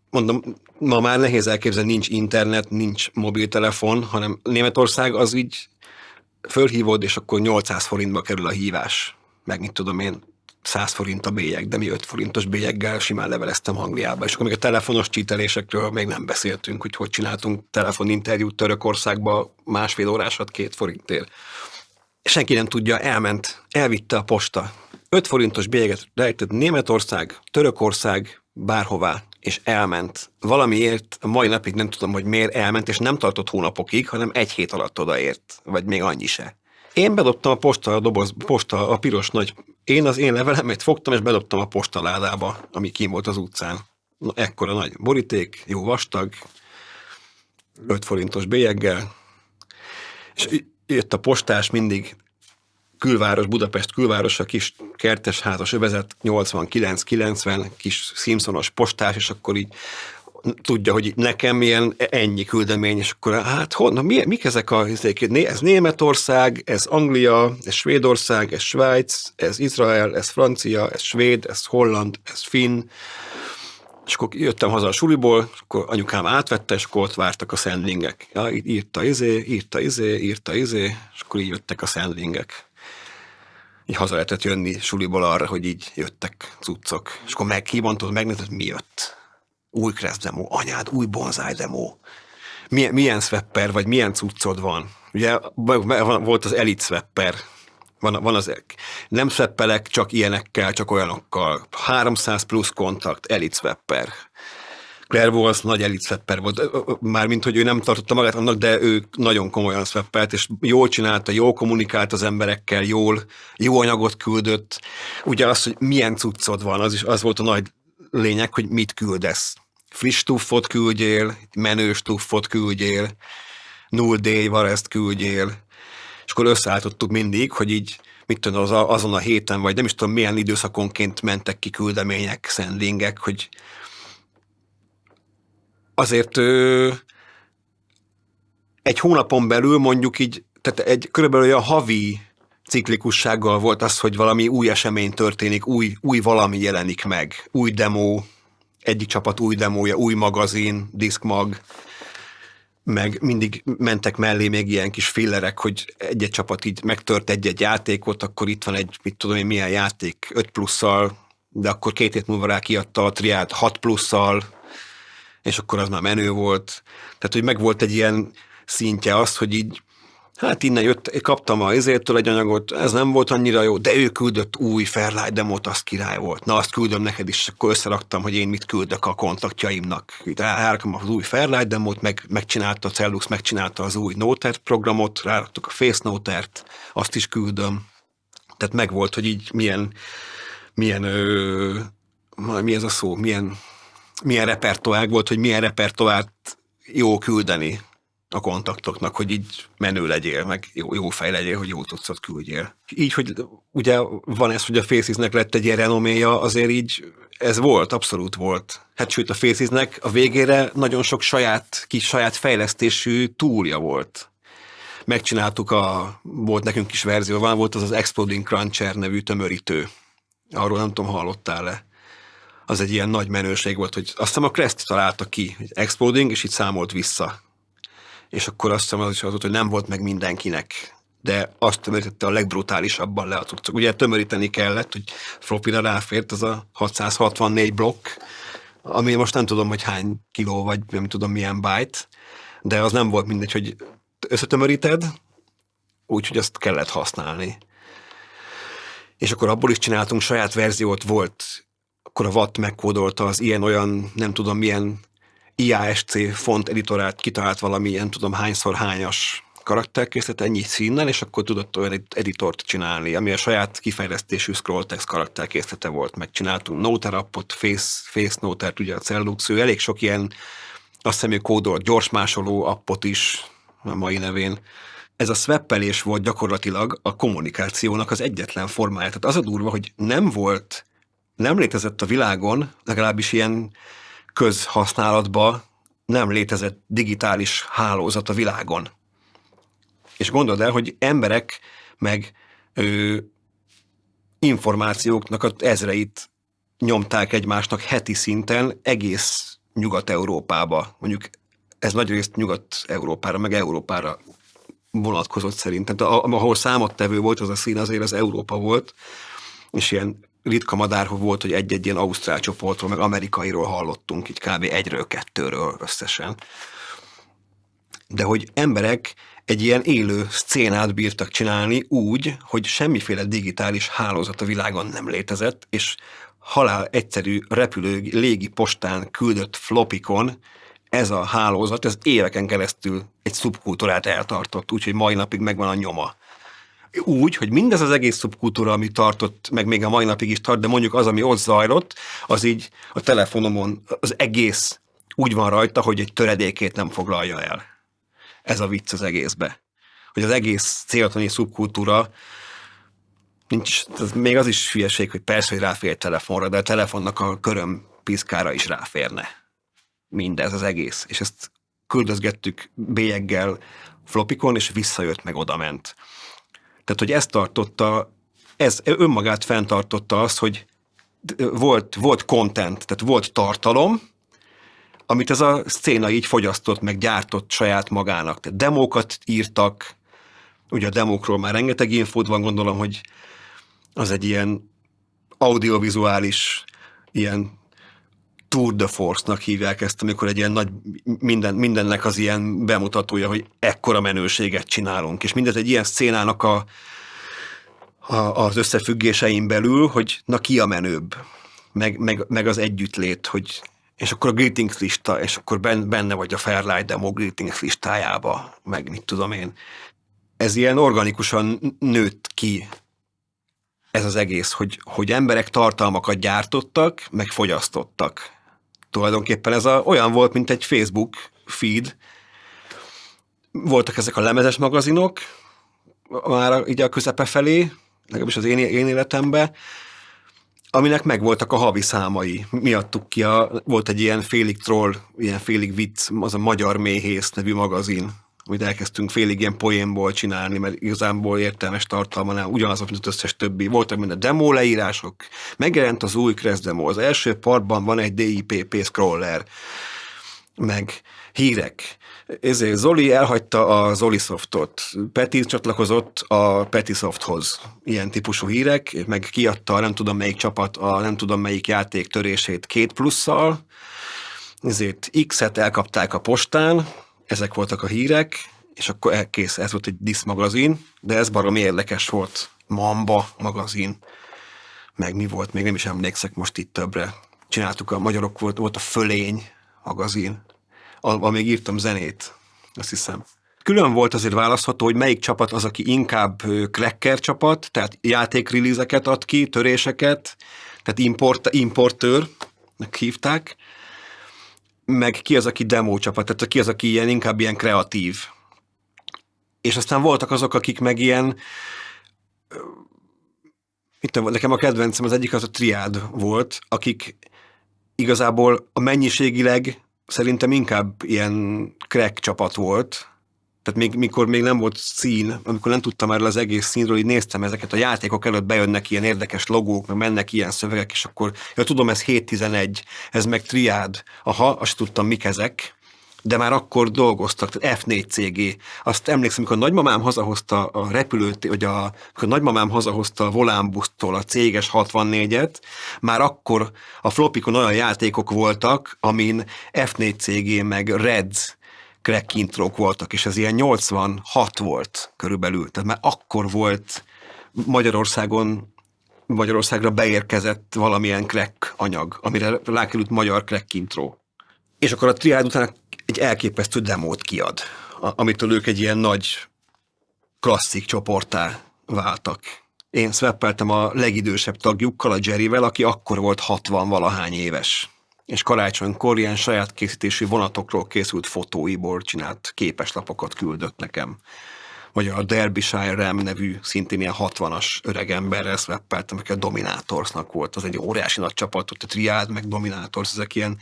mondom, ma már nehéz elképzelni, nincs internet, nincs mobiltelefon, hanem Németország az így fölhívod, és akkor 800 forintba kerül a hívás. Meg mit tudom én, 100 forint a bélyeg, de mi 5 forintos bélyeggel simán leveleztem Angliába. És akkor még a telefonos csítelésekről még nem beszéltünk, hogy csináltunk telefoninterjút Törökországba 1,5 órásat 2 forintért. Senki nem tudja, elvitte a posta. 5 forintos bélyeget rejtett Németország, Törökország, bárhová, és elment. Valamiért, a mai napig nem tudom, hogy miért elment, és nem tartott hónapokig, hanem 1 hét alatt odaért, vagy még annyi se. Én bedobtam a posta, a piros nagy, én levelemet fogtam, és bedobtam a postaládába, ami kín volt az utcán. Ekkora nagy boríték, jó vastag, 5 forintos bélyeggel, és jött a postás mindig, külváros, Budapest külvárosa, kis kertesházas övezet, 89-90, kis Simpsonos postás, és akkor így tudja, hogy nekem ilyen ennyi küldemény, és akkor hát honnan, mik ezek ez Németország, ez Anglia, ez Svédország, ez Svájc, ez Izrael, ez Francia, ez Svéd, ez Holland, ez Finn. És akkor jöttem haza a suliból, és akkor anyukám átvette, és akkor ott vártak a sendlingek. Ja, írta izé, és akkor így jöttek a sendlingek. Így haza lehetett jönni suliból arra, hogy így jöttek cuccok. És akkor megnézed, mi jött. Új Crest demo, anyád, új Bonsai demo. Milyen swapper, vagy milyen cuccod van? Ugye volt az Elite swapper. Van az, nem swappelek csak ilyenekkel, csak olyanokkal. 300 plusz kontakt, Elite swapper. Clairvaux az nagy Elite swapper volt. Mármint, hogy ő nem tartotta magát annak, de ő nagyon komolyan swappelt, és jól csinálta, jól kommunikált az emberekkel, jó anyagot küldött. Ugye az, hogy milyen cuccod van, az volt a nagy lényeg, hogy mit küldesz. Friss tuffot küldjél, menős tuffot küldjél, null day var ezt küldjél. És akkor összeálltottuk mindig, hogy így, mit tudom, azon a héten, vagy nem is tudom milyen időszakonként mentek ki küldemények, sendingek, hogy azért egy hónapon belül mondjuk így, tehát körülbelül olyan havi ciklikussággal volt az, hogy valami új esemény történik, új valami jelenik meg, új demo, egyik csapat új demója, új magazin, diszkmag, meg mindig mentek mellé még ilyen kis fillerek, hogy egy-egy csapat így megtört egy-egy játékot, akkor itt van egy, mit tudom én, milyen játék 5 plusszal, de akkor 2 hét múlva rá kiadta a triát 6 plusszal, és akkor az már menő volt. Tehát, hogy meg volt egy ilyen szintje az, hogy így, hát innen jött, kaptam a izétől egy anyagot, ez nem volt annyira jó, de ő küldött új Fairlight demót, az király volt. Na, azt küldöm neked is, és akkor összeraktam, hogy én mit küldök a kontaktjaimnak. Itt rárakom az új Fairlight demót, megcsinálta a Cellux, megcsinálta az új Notert programot, ráraktuk a Face Notert, azt is küldöm. Tehát megvolt, hogy így milyen mi ez a szó, milyen repertoár volt, hogy milyen repertoárt jó küldeni a kontaktoknak, hogy így menő legyél, meg jó fej legyél, hogy jó cuccot küldjél. Így, hogy ugye van ez, hogy a Facesnek lett egy ilyen renoméja, azért így ez volt, abszolút volt. Hát sőt, a Facesnek a végére nagyon sok saját fejlesztésű túlja volt. Megcsináltuk volt nekünk is verzió, volt az Exploding Cruncher nevű tömörítő. Arról nem tudom, hallottál-e. Az egy ilyen nagy menőség volt, hogy azt hiszem a Crest találta ki, hogy Exploding, és itt számolt vissza. És akkor azt hiszem az is az volt, hogy nem volt meg mindenkinek, de azt tömörítette a legbrutálisabban le a cuccok. Ugye tömöríteni kellett, hogy flopira ráfért az a 664 blokk, ami most nem tudom, hogy hány kiló, vagy nem tudom milyen byte, de az nem volt mindegy, hogy összetömöríted, úgyhogy azt kellett használni. És akkor abból is csináltunk saját verziót, volt, akkor a Watt megkódolta az ilyen-olyan, nem tudom milyen IASC font editorát, kitalált valami, nem tudom hányszor hányas karakterkészlet, ennyi színnel, és akkor tudott olyan editort csinálni, ami a saját kifejlesztésű scrolltext karakterkészlete volt. Megcsináltunk Noter appot, Face Notert, ugye a Cellux, ő elég sok ilyen, azt hiszem, hogy kódolt gyorsmásoló appot is, a mai nevén. Ez a swappelés volt gyakorlatilag a kommunikációnak az egyetlen formája. Tehát az a durva, hogy nem létezett a világon, legalábbis ilyen közhasználatban nem létezett digitális hálózat a világon. És gondold el, hogy emberek meg információknak az ezreit nyomták egymásnak heti szinten egész Nyugat-Európába. Mondjuk ez nagyrészt Nyugat-Európára, meg Európára vonatkozott szerintem. Ahol számottevő volt, az a szín azért az Európa volt, és ilyen ritka madárhoz volt, hogy egy-egy ilyen ausztrál csoportról, meg amerikairól hallottunk, így kb. 1-2 összesen. De hogy emberek egy ilyen élő szcénát bírtak csinálni úgy, hogy semmiféle digitális hálózat a világon nem létezett, és halál egyszerű repülő légi postán küldött flopikon ez a hálózat, ez éveken keresztül egy szubkultúrát eltartott, úgyhogy mai napig megvan a nyoma. Úgy, hogy mindez az egész szubkultúra, ami tartott, meg még a mai napig is tart, de mondjuk az, ami ott zajlott, az így a telefonomon az egész úgy van rajta, hogy egy töredékét nem foglalja el. Ez a vicc az egészbe. Hogy az egész céltani szubkultúra nincs, még az is hülyeség, hogy persze, hogy ráfér telefonra, de a telefonnak a körömpiszkára is ráférne. Mindez az egész. És ezt küldözgettük bélyeggel flopikon, és visszajött, meg odament. Tehát, hogy ez önmagát fenntartotta azt, hogy volt content, tehát volt tartalom, amit ez a szcéna így fogyasztott, meg gyártott saját magának. Tehát demókat írtak, ugye a demókról már rengeteg infót van, gondolom, hogy az egy ilyen audiovizuális, ilyen tour de force-nak hívják ezt, amikor egy ilyen nagy, mindennek az ilyen bemutatója, hogy ekkora menőséget csinálunk. És mindez egy ilyen szcénának az összefüggésein belül, hogy na ki a menőbb, meg az együttlét, hogy és akkor a greetings lista, és akkor benne vagy a Fairlight demo greetings listájába, meg mit tudom én. Ez ilyen organikusan nőtt ki ez az egész, hogy emberek tartalmakat gyártottak, meg fogyasztottak. Tulajdonképpen ez olyan volt, mint egy Facebook feed, Voltak ezek a lemezes magazinok, már így a közepe felé, legalábbis az én életemben, aminek megvoltak a havi számai. Mi adtuk ki, volt egy ilyen félig troll, ilyen félig vicc, az a Magyar Méhész nevű magazin, amit elkezdtünk félig ilyen poénból csinálni, mert igazából értelmes tartalma nem, ugyanaz, mint az összes többi. Voltak minden demo leírások, megjelent az új Crash demo, az első partban van egy DIPP scroller, meg hírek. Ezért Zoli elhagyta a Zolisoftot, Peti csatlakozott a Petisofthoz. Ilyen típusú hírek, meg kiadta nem tudom melyik csapat, a nem tudom melyik játék törését 2+-szal, ezért X-et elkapták a postán, ezek voltak a hírek, és akkor kész, ez volt egy Disz magazin, de ez baromi érdekes volt. Mamba magazin, meg mi volt, még nem is emlékszek most itt többre. Csináltuk, a magyarok volt a Fölény magazin, ahol még írtam zenét, azt hiszem. Külön volt azért választható, hogy melyik csapat az, aki inkább cracker csapat, tehát játékreleaseket ad ki, töréseket, tehát importőrnek hívták, meg ki az, aki demo csapat, tehát ki az, aki inkább ilyen kreatív. És aztán voltak azok, akik meg ilyen, nekem a kedvencem az egyik az a Triád volt, akik igazából a mennyiségileg szerintem inkább ilyen crack csapat volt. Tehát mikor még nem volt szín, amikor nem tudtam erről az egész színről, így néztem ezeket a játékok előtt, bejönnek ilyen érdekes logók, meg mennek ilyen szövegek, és akkor, tudom, ez 7-11, ez meg Triád. Aha, azt tudtam, mik ezek, de már akkor dolgoztak, tehát F4 CG. Azt emlékszem, amikor a nagymamám hazahozta a repülőt, amikor a nagymamám hazahozta a Volánbusztól a céges 64-et, már akkor a flopikon olyan játékok voltak, amin F4 CG meg Reds crack intrók voltak, és ez ilyen 86 volt körülbelül. Tehát már akkor volt Magyarországra beérkezett valamilyen crack anyag, amire rákerült magyar crack intro. És akkor a Triád után egy elképesztő demót kiad, amitől ők egy ilyen nagy klasszik csoporttá váltak. Én swappeltem a legidősebb tagjukkal, a Jerryvel, aki akkor volt 60-valahány éves. És karácsonykor ilyen saját készítésű vonatokról készült fotóiból csinált képeslapokat küldött nekem. Vagy a Derbyshire Ram nevű, szintén ilyen 60-as öregemberrel swappeltem, aki a Dominatorsnak volt. Az egy óriási nagy csapat, ott a Triád, meg Dominators, ezek ilyen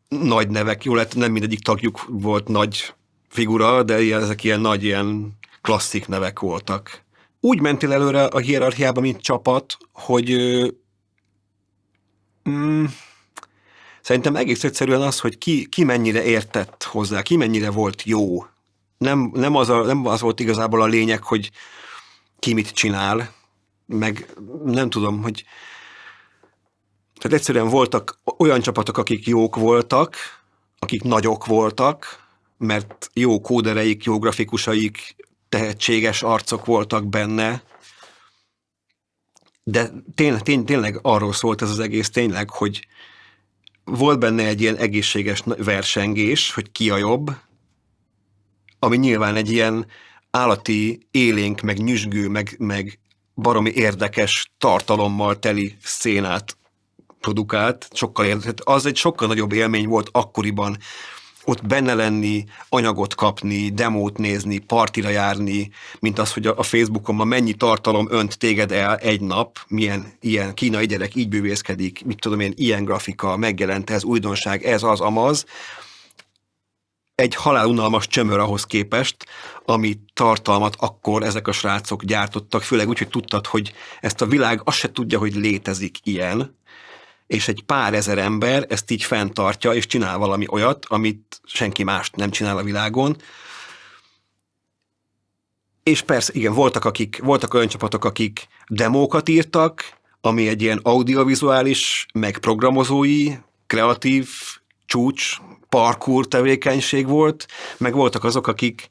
nagy nevek. Jól lehet, nem mindegyik tagjuk volt nagy figura, de ezek ilyen nagy, ilyen klasszik nevek voltak. Úgy mentél előre a hierarchiába, mint csapat, hogy szerintem egész egyszerűen az, hogy ki mennyire értett hozzá, ki mennyire volt jó. Nem az volt igazából a lényeg, hogy ki mit csinál, meg nem tudom, hogy tehát egyszerűen voltak olyan csapatok, akik jók voltak, akik nagyok voltak, mert jó kódereik, jó grafikusaik, tehetséges arcok voltak benne, de tényleg arról szólt ez az egész tényleg, hogy volt benne egy ilyen egészséges versengés, hogy ki a jobb, ami nyilván egy ilyen állati élénk, meg nyüzsgő, meg baromi érdekes tartalommal teli szénát produkált, az egy sokkal nagyobb élmény volt akkoriban, ott benne lenni, anyagot kapni, demót nézni, partira járni, mint az, hogy a Facebookon ma mennyi tartalom önt téged el egy nap, milyen ilyen kínai gyerek így bűvészkedik, mit tudom én, ilyen grafika, megjelent ez, újdonság, ez az, amaz. Egy halálunalmas csömör ahhoz képest, ami tartalmat akkor ezek a srácok gyártottak, főleg úgy, hogy tudtad, hogy ezt a világ azt se tudja, hogy létezik ilyen, és egy pár ezer ember ezt így fenntartja, és csinál valami olyat, amit senki más nem csinál a világon. És persze, igen, voltak olyan csapatok, akik demókat írtak, ami egy ilyen audiovizuális, meg programozói, kreatív, csúcs, parkour tevékenység volt, meg voltak azok, akik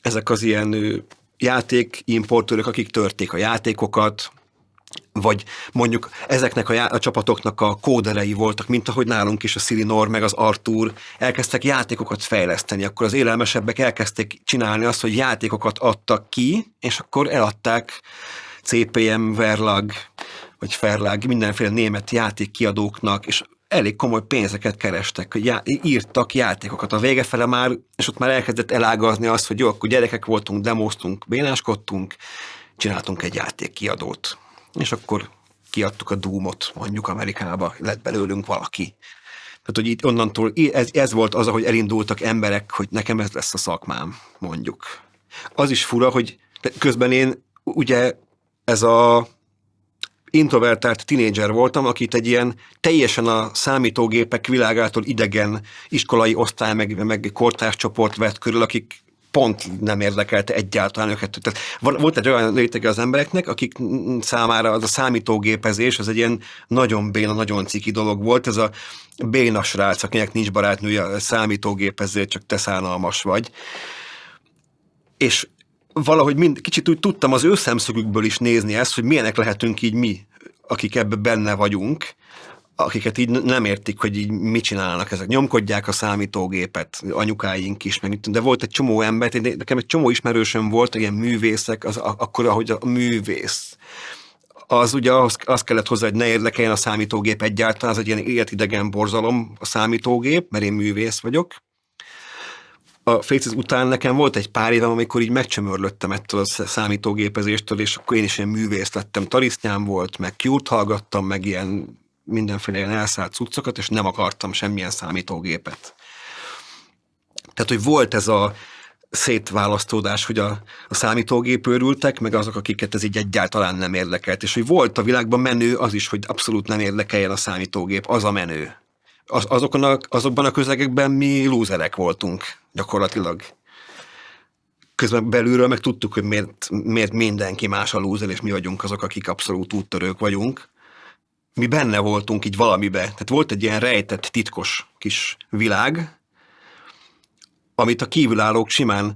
ezek az ilyen játékimportőrök, akik törték a játékokat, vagy mondjuk ezeknek a csapatoknak a kóderei voltak, mint ahogy nálunk is a Silinor meg az Artur elkezdtek játékokat fejleszteni, akkor az élelmesebbek elkezdték csinálni azt, hogy játékokat adtak ki, és akkor eladták CPM, Verlag, vagy Verlag, mindenféle német játékkiadóknak, és elég komoly pénzeket kerestek, hogy írtak játékokat a vége fele már, és ott már elkezdett elágazni azt, hogy jó, akkor gyerekek voltunk, demoztunk, bénáskodtunk, csináltunk egy játékkiadót. És akkor kiadtuk a Doomot, mondjuk Amerikába, lett belőlünk valaki. Tehát, hogy itt onnantól, ez volt az, ahogy elindultak emberek, hogy nekem ez lesz a szakmám, mondjuk. Az is fura, hogy közben én ugye ez a introvertált tinédzser voltam, akit egy ilyen teljesen a számítógépek világától idegen iskolai osztály, meg kortárscsoport vett körül, akik pont nem érdekelte egyáltalán őket. Tehát volt egy olyan rétege az embereknek, akik számára az a számítógépezés, az egy ilyen nagyon béna, nagyon ciki dolog volt. Ez a béna srác, akinek nincs barátnője, a számítógépezés, csak te szánalmas vagy. És valahogy kicsit úgy tudtam az ő szemszögükből is nézni ezt, hogy milyenek lehetünk így mi, akik ebben benne vagyunk, akiket így nem értik, hogy így mit csinálnak ezek. Nyomkodják a számítógépet, anyukáink is, de volt egy csomó ember, nekem egy csomó ismerősöm volt, ilyen művészek, akkor, ahogy a művész. Az ugye az kellett hozzá, hogy ne érdekeljen a számítógép egyáltalán, az egy ilyen életidegen borzalom a számítógép, mert én művész vagyok. A Faces után nekem volt egy pár évem, amikor így megcsömörlöttem ettől a számítógépezéstől, és akkor én is ilyen művész lettem. Tarisznyám volt, meg Cure-t hallgattam, meg ilyen mindenféle ilyen elszállt cuccokat, és nem akartam semmilyen számítógépet. Tehát, hogy volt ez a szétválasztódás, hogy a számítógép őrültek, meg azok, akiket ez így egyáltalán nem érdekelt. És hogy volt a világban menő az is, hogy abszolút nem érdekeljen a számítógép, az a menő. Azokban a közegekben mi lúzerek voltunk, gyakorlatilag. Közben belülről meg tudtuk, hogy miért mindenki más a lúzer, és mi vagyunk azok, akik abszolút úttörők vagyunk. Mi benne voltunk így valamibe. Tehát volt egy ilyen rejtett, titkos kis világ, amit a kívülállók simán...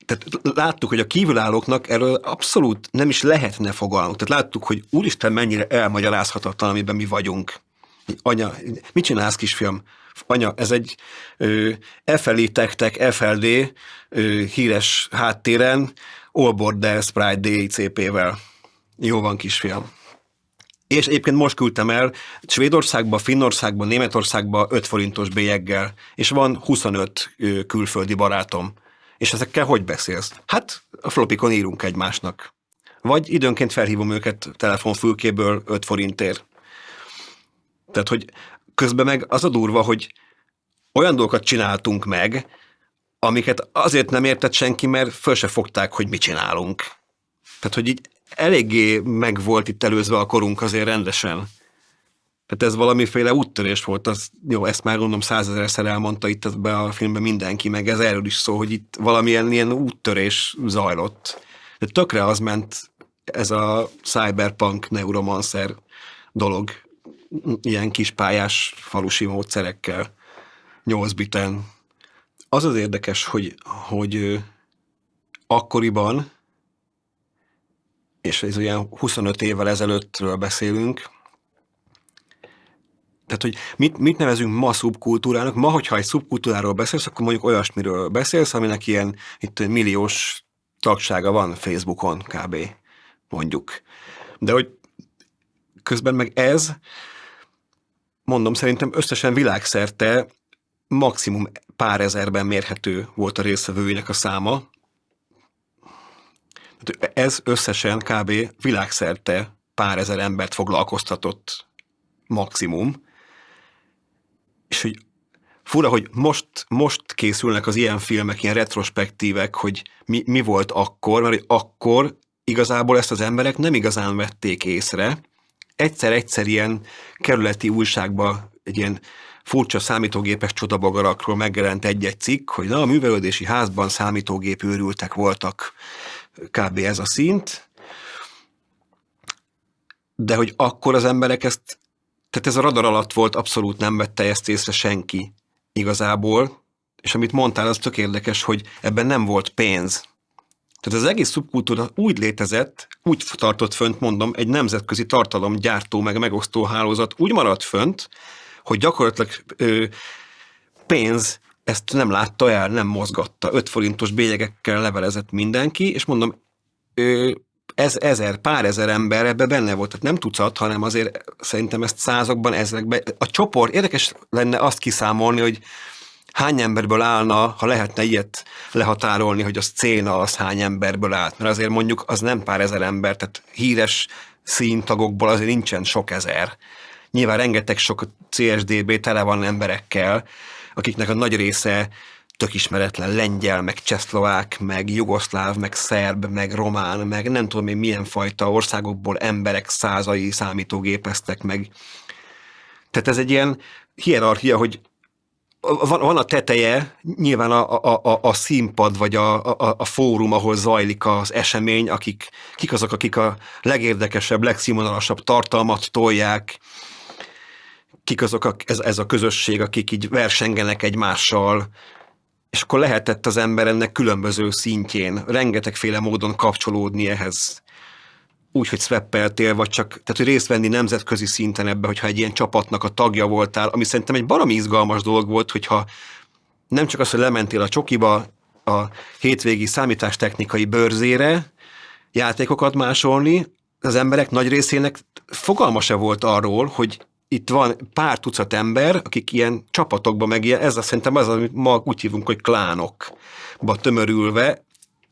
Tehát láttuk, hogy a kívülállóknak erről abszolút nem is lehetne fogalmuk. Tehát láttuk, hogy úristen, mennyire elmagyarázhatatlan, amiben mi vagyunk. Anya, mit csinálsz, kisfiam? Anya, ez egy FLI Tech FLD híres háttéren, Allboard Sprite DICP-vel. Jó van, kisfiam. És egyébként most küldtem el Svédországba, Finnországba, Németországba 5 forintos bélyeggel, és van 25 külföldi barátom. És ezekkel hogy beszélsz? Hát a flopikon írunk egymásnak. Vagy időnként felhívom őket telefonfülkéből 5 forintért. Tehát, hogy közben meg az a durva, hogy olyan dolgokat csináltunk meg, amiket azért nem értett senki, mert föl se fogták, hogy mit csinálunk. Tehát, hogy így eléggé meg volt itt előzve a korunk azért rendesen. Tehát ez valamiféle úttörés volt. Jó, ezt már gondolom 100 000-szer elmondta itt ebbe a filmben mindenki, meg ez erről is szó, hogy itt valamilyen ilyen úttörés zajlott. De tökre az ment ez a cyberpunk neuromancer dolog, ilyen kispályás falusi módszerekkel, 8 biten. Az az érdekes, hogy akkoriban, és ez olyan 25 évvel ezelőttről beszélünk, tehát, hogy mit nevezünk ma szubkultúrának? Ma, hogyha egy szubkultúráról beszélsz, akkor mondjuk olyasmiről beszélsz, aminek ilyen itt milliós tagsága van Facebookon kb. Mondjuk. De hogy közben meg ez, mondom, szerintem összesen világszerte maximum pár ezerben mérhető volt a résztvevőinek a száma. Ez összesen kb. Világszerte pár ezer embert foglalkoztatott maximum. És hogy fura, hogy most készülnek az ilyen filmek, ilyen retrospektívek, hogy mi volt akkor, mert akkor igazából ezt az emberek nem igazán vették észre. Egyszer ilyen kerületi újságba egy ilyen furcsa számítógépes csodabogarakról megjelent egy-egy cikk, hogy na, a művelődési házban számítógép őrültek voltak, kb. Ez a szint. De hogy akkor az emberek ezt, tehát ez a radar alatt volt, abszolút nem vette ezt észre senki igazából, és amit mondtál, az tök érdekes, hogy ebben nem volt pénz. Tehát az egész szubkultúra úgy létezett, úgy tartott fönt, mondom, egy nemzetközi tartalomgyártó meg megosztó hálózat úgy maradt fönt, hogy gyakorlatilag pénz ezt nem látta el, nem mozgatta. 5 forintos bélyegekkel levelezett mindenki, és mondom, pár ezer ember ebbe benne volt, tehát nem tucat, hanem azért szerintem ezt százakban, ezrekben. A csoport, érdekes lenne azt kiszámolni, hogy hány emberből állna, ha lehetne ilyet lehatárolni, hogy a szcéna az hány emberből állt. Mert azért mondjuk az nem pár ezer ember, tehát híres színtagokból azért nincsen sok ezer. Nyilván rengeteg sok CSDB tele van emberekkel, akiknek a nagy része tök ismeretlen, lengyel, meg csehszlovák, meg jugoszláv, meg szerb, meg román, meg nem tudom én milyen fajta országokból emberek százai számítógépeztek meg. Tehát ez egy ilyen hierarchia, hogy van a teteje, nyilván a színpad, vagy a fórum, ahol zajlik az esemény, kik azok, akik a legérdekesebb, legszínvonalasabb tartalmat tolják, kik azok, ez a közösség, akik így versengenek egymással, és akkor lehetett az ember ennek különböző szintjén, rengetegféle módon kapcsolódni ehhez. Úgy, hogy swappeltél, vagy csak, tehát hogy részt venni nemzetközi szinten ebbe, hogyha egy ilyen csapatnak a tagja voltál, ami szerintem egy baromi izgalmas dolog volt, hogyha nem csak az, hogy lementél a csokiba a hétvégi számítástechnikai bőrzére játékokat másolni, az emberek nagy részének fogalma se volt arról, hogy itt van pár tucat ember, akik ilyen csapatokban meg ilyen, ez szerintem az, amit ma úgy hívunk, hogy klánokba tömörülve.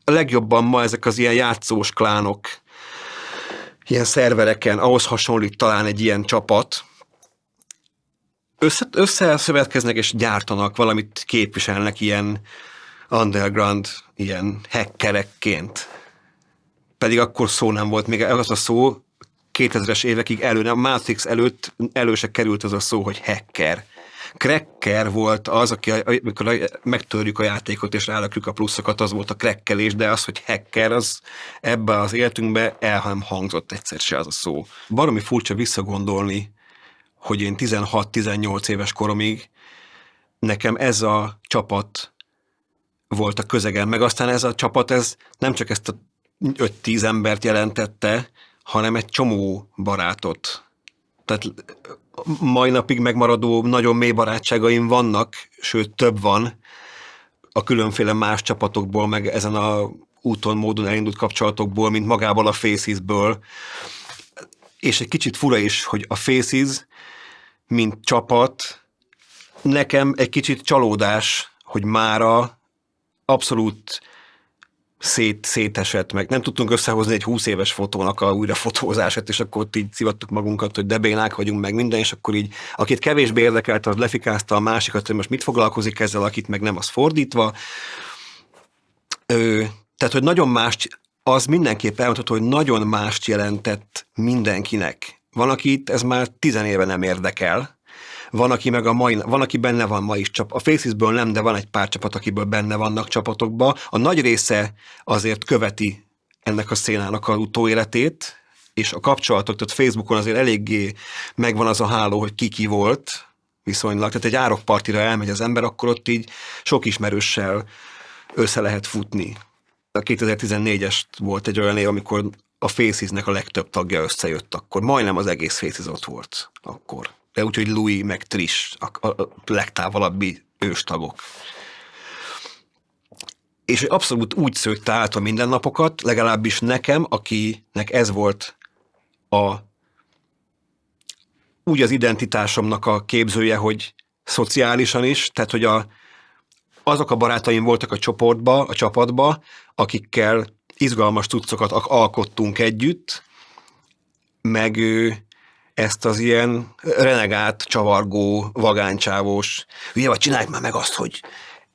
A legjobban ma ezek az ilyen játszós klánok, ilyen szervereken, ahhoz hasonlít talán egy ilyen csapat, összeszövetkeznek és gyártanak, valamit képviselnek ilyen underground, ilyen hackerekként. Pedig akkor szó nem volt, még az a szó 2000-es évekig a Matrix előtt elő se került az a szó, hogy hacker. Cracker volt az, amikor megtörjük a játékot és rálakjuk a pluszokat, az volt a crackelés, de az, hogy hacker, az ebbe az életünkbe el nem hangzott egyszer se az a szó. Baromi furcsa visszagondolni, hogy én 16-18 éves koromig nekem ez a csapat volt a közegem, meg aztán ez a csapat, ez nem csak ezt a 5-10 embert jelentette, hanem egy csomó barátot. Tehát mai napig megmaradó nagyon mély barátságaim vannak, sőt több van a különféle más csapatokból, meg ezen a úton, módon elindult kapcsolatokból, mint magából a Faces-ből. És egy kicsit fura is, hogy a Faces, mint csapat, nekem egy kicsit csalódás, hogy mára abszolút szétesett meg. Nem tudtunk összehozni egy 20 éves fotónak a újrafotózását, és akkor ott így szivattuk magunkat, hogy debénák vagyunk meg minden, és akkor így, akit kevésbé érdekelt, az lefikázta a másikat, hogy most mit foglalkozik ezzel, akit meg nem, az fordítva. Tehát, hogy nagyon más, az mindenképp elmondható, hogy nagyon mást jelentett mindenkinek. Van, akit ez már 10 éve nem érdekel, van, aki meg van, aki benne van ma is. A Facesből nem, de van egy pár csapat, akiből benne vannak csapatokba. A nagy része azért követi ennek a szénának a utóéletét, és a kapcsolatok, tehát Facebookon azért eléggé megvan az a háló, hogy ki volt viszonylag. Tehát egy árokpartira elmegy az ember, akkor ott így sok ismerőssel össze lehet futni. A 2014-es volt egy olyan év, amikor a Facesnek a legtöbb tagja összejött akkor. Majdnem az egész Faces ott volt akkor. De úgyhogy Louis meg Trish, a legtávolabbi őstagok. És abszolút úgy szőtte át a mindennapokat, legalábbis nekem, akinek ez volt úgy az identitásomnak a képzője, hogy szociálisan is, tehát hogy azok a barátaim voltak a csapatba, akikkel izgalmas cuccokat alkottunk együtt, meg ezt az ilyen renegát, csavargó, vagáncsávós, ugye, vagy csináljuk már meg azt, hogy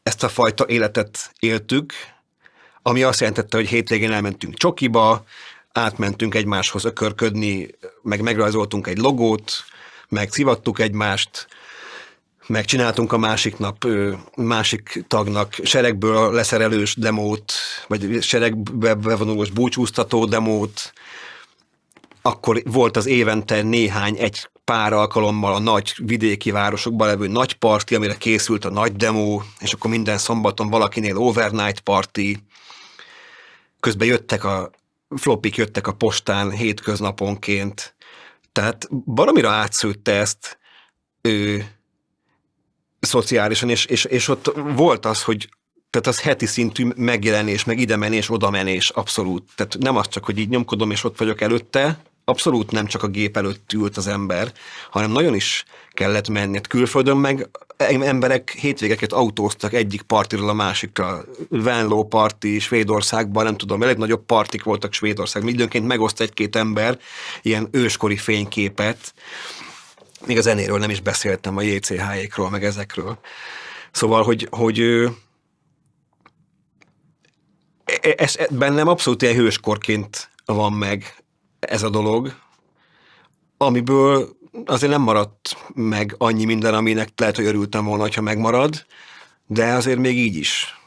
ezt a fajta életet éltük, ami azt jelentette, hogy hétvégén elmentünk csokiba, átmentünk egymáshoz ökörködni, meg megrajzoltunk egy logót, meg szivattuk egymást, meg csináltunk a másik nap másik tagnak seregből leszerelős demót, vagy seregbe bevonulós búcsúztató demót. Akkor volt az évente egy pár alkalommal a nagy vidéki városokban levő nagy parti, amire készült a nagy demo, és akkor minden szombaton valakinél overnight party. Közben jöttek a postán hétköznaponként. Tehát baromira átszőtte ezt szociálisan, és ott volt az, hogy Tehát az heti szintű megjelenés, meg idemenés, odamenés, abszolút. Tehát nem az csak, hogy így nyomkodom, és ott vagyok előtte, abszolút nem csak a gép előtt ült az ember, hanem nagyon is kellett menni. Külföldön meg emberek hétvégeket autóztak egyik partiról a másikra. Venlo parti Svédországban, nem tudom, elég nagyobb partik voltak Svédországban. Időnként megoszt egy-két ember ilyen őskori fényképet. Még a zenéről nem is beszéltem, a JCH-ékról, meg ezekről. Szóval, hogy ez bennem abszolút ilyen hőskorként van meg ez a dolog, amiből azért nem maradt meg annyi minden, aminek lehet, hogy örültem volna, ha megmarad, de azért még így is.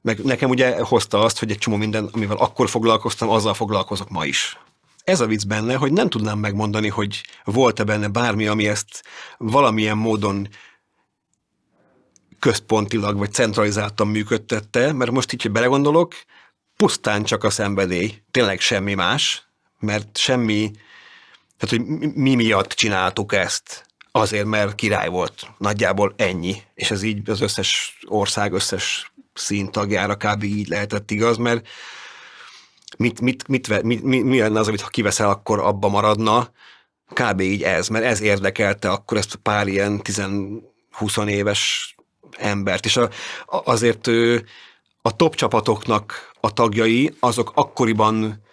Meg nekem ugye hozta azt, hogy egy csomó minden, amivel akkor foglalkoztam, azzal foglalkozok ma is. Ez a vicc benne, hogy nem tudnám megmondani, hogy volt-e benne bármi, ami ezt valamilyen módon központilag vagy centralizáltan működtette, mert most így, hogy belegondolok, pusztán csak a szenvedély, tényleg semmi más, mert semmi, tehát hogy mi miatt csináltuk ezt, azért, mert király volt. Nagyjából ennyi. És ez így az összes ország, összes színtagjára kb. Így lehetett igaz, mert mi lenne az, amit ha kiveszel, akkor abba maradna? Kb. Így ez, mert ez érdekelte akkor ezt a pár ilyen 10-20 éves embert. És azért a top csapatoknak a tagjai, azok akkoriban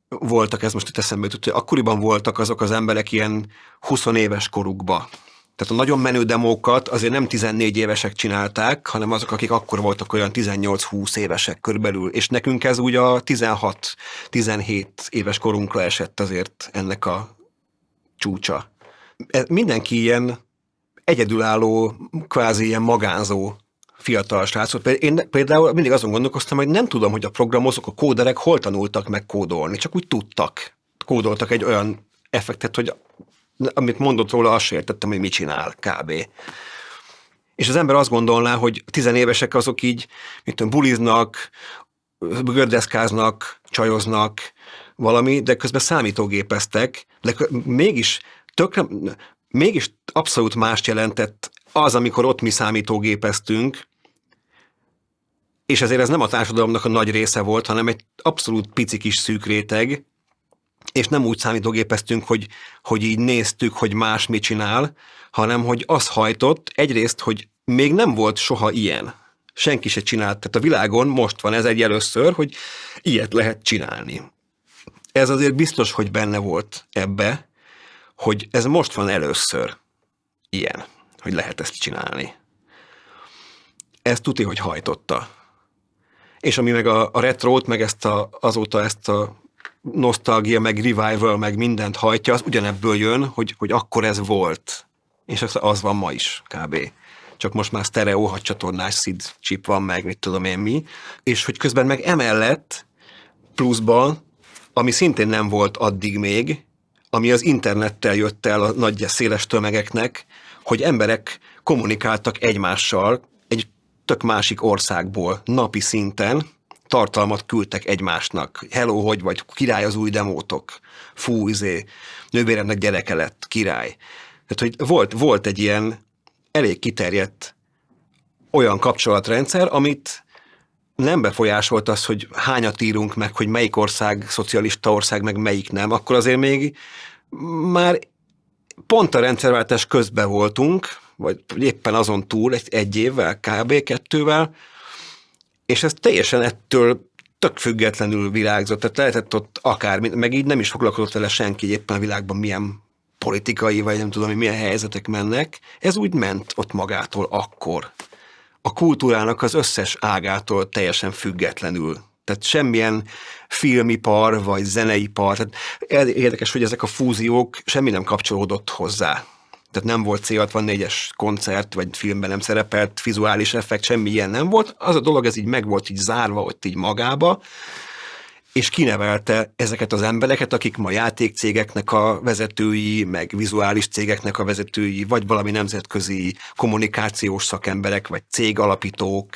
voltak, ez most itt eszembe jutott, hogy akkoriban voltak azok az emberek ilyen 20 éves korukba. Tehát a nagyon menő demókat azért nem 14 évesek csinálták, hanem azok, akik akkor voltak olyan 18-20 évesek körülbelül. És nekünk ez úgy a 16-17 éves korunkra esett azért ennek a csúcsa. Mindenki ilyen egyedülálló, kvázi ilyen magánzó fiatal srácot. Én például mindig azon gondolkoztam, hogy nem tudom, hogy a programozók, a kóderek hol tanultak meg kódolni, csak úgy tudtak. Kódoltak egy olyan effektet, hogy amit mondott róla, azt sem értettem, hogy mit csinál kb. És az ember azt gondolná, hogy 10 évesek azok így, mit tudom, buliznak, gördeszkáznak, csajoznak valami, de közben számítógépeztek, de mégis abszolút mást jelentett az, amikor ott mi számítógépeztünk, és ezért ez nem a társadalomnak a nagy része volt, hanem egy abszolút pici kis szűk réteg, és nem úgy számítógépeztünk, hogy így néztük, hogy más mit csinál, hanem hogy az hajtott egyrészt, hogy még nem volt soha ilyen. Senki se csinált. Tehát a világon most van ez egy először, hogy ilyet lehet csinálni. Ez azért biztos, hogy benne volt ebbe, hogy ez most van először ilyen, hogy lehet ezt csinálni. Ez tuti, hogy hajtotta. És ami meg a retrót, meg azóta ezt a nosztalgia, meg revival, meg mindent hajtja, az ugyanebből jön, hogy akkor ez volt. És az van ma is, kb. Csak most már sztereó 6 csatornás SID chip van, meg mit tudom én mi. És hogy közben meg emellett pluszban, ami szintén nem volt addig még, ami az internettel jött el a nagy széles tömegeknek, hogy emberek kommunikáltak egymással egy tök másik országból napi szinten, tartalmat küldtek egymásnak. Hello, hogy vagy? Király az új demótok. Fú, nővéremnek gyereke lett, király. Tehát, hogy volt egy ilyen elég kiterjedt olyan kapcsolatrendszer, amit nem befolyásolt az, hogy hányat írunk meg, hogy melyik ország szocialista ország, meg melyik nem, akkor azért még már pont a rendszerváltás közben voltunk, vagy éppen azon túl egy évvel, kb. 2-vel, és ez teljesen ettől tök függetlenül virágzott, tehát lehetett ott akármi, meg így nem is foglalkozott vele senki, hogy éppen a világban milyen politikai, vagy nem tudom, milyen helyzetek mennek. Ez úgy ment ott magától akkor. A kultúrának az összes ágától teljesen függetlenül. Tehát semmilyen filmipar, vagy zeneipar. Tehát érdekes, hogy ezek a fúziók semmi nem kapcsolódott hozzá. Tehát nem volt C64-es koncert, vagy filmben nem szerepelt, vizuális effekt, semmi ilyen nem volt. Az a dolog, ez így meg volt így zárva ott így magába, és kinevelte ezeket az embereket, akik ma játékcégeknek a vezetői, meg vizuális cégeknek a vezetői, vagy valami nemzetközi kommunikációs szakemberek, vagy cégalapítók,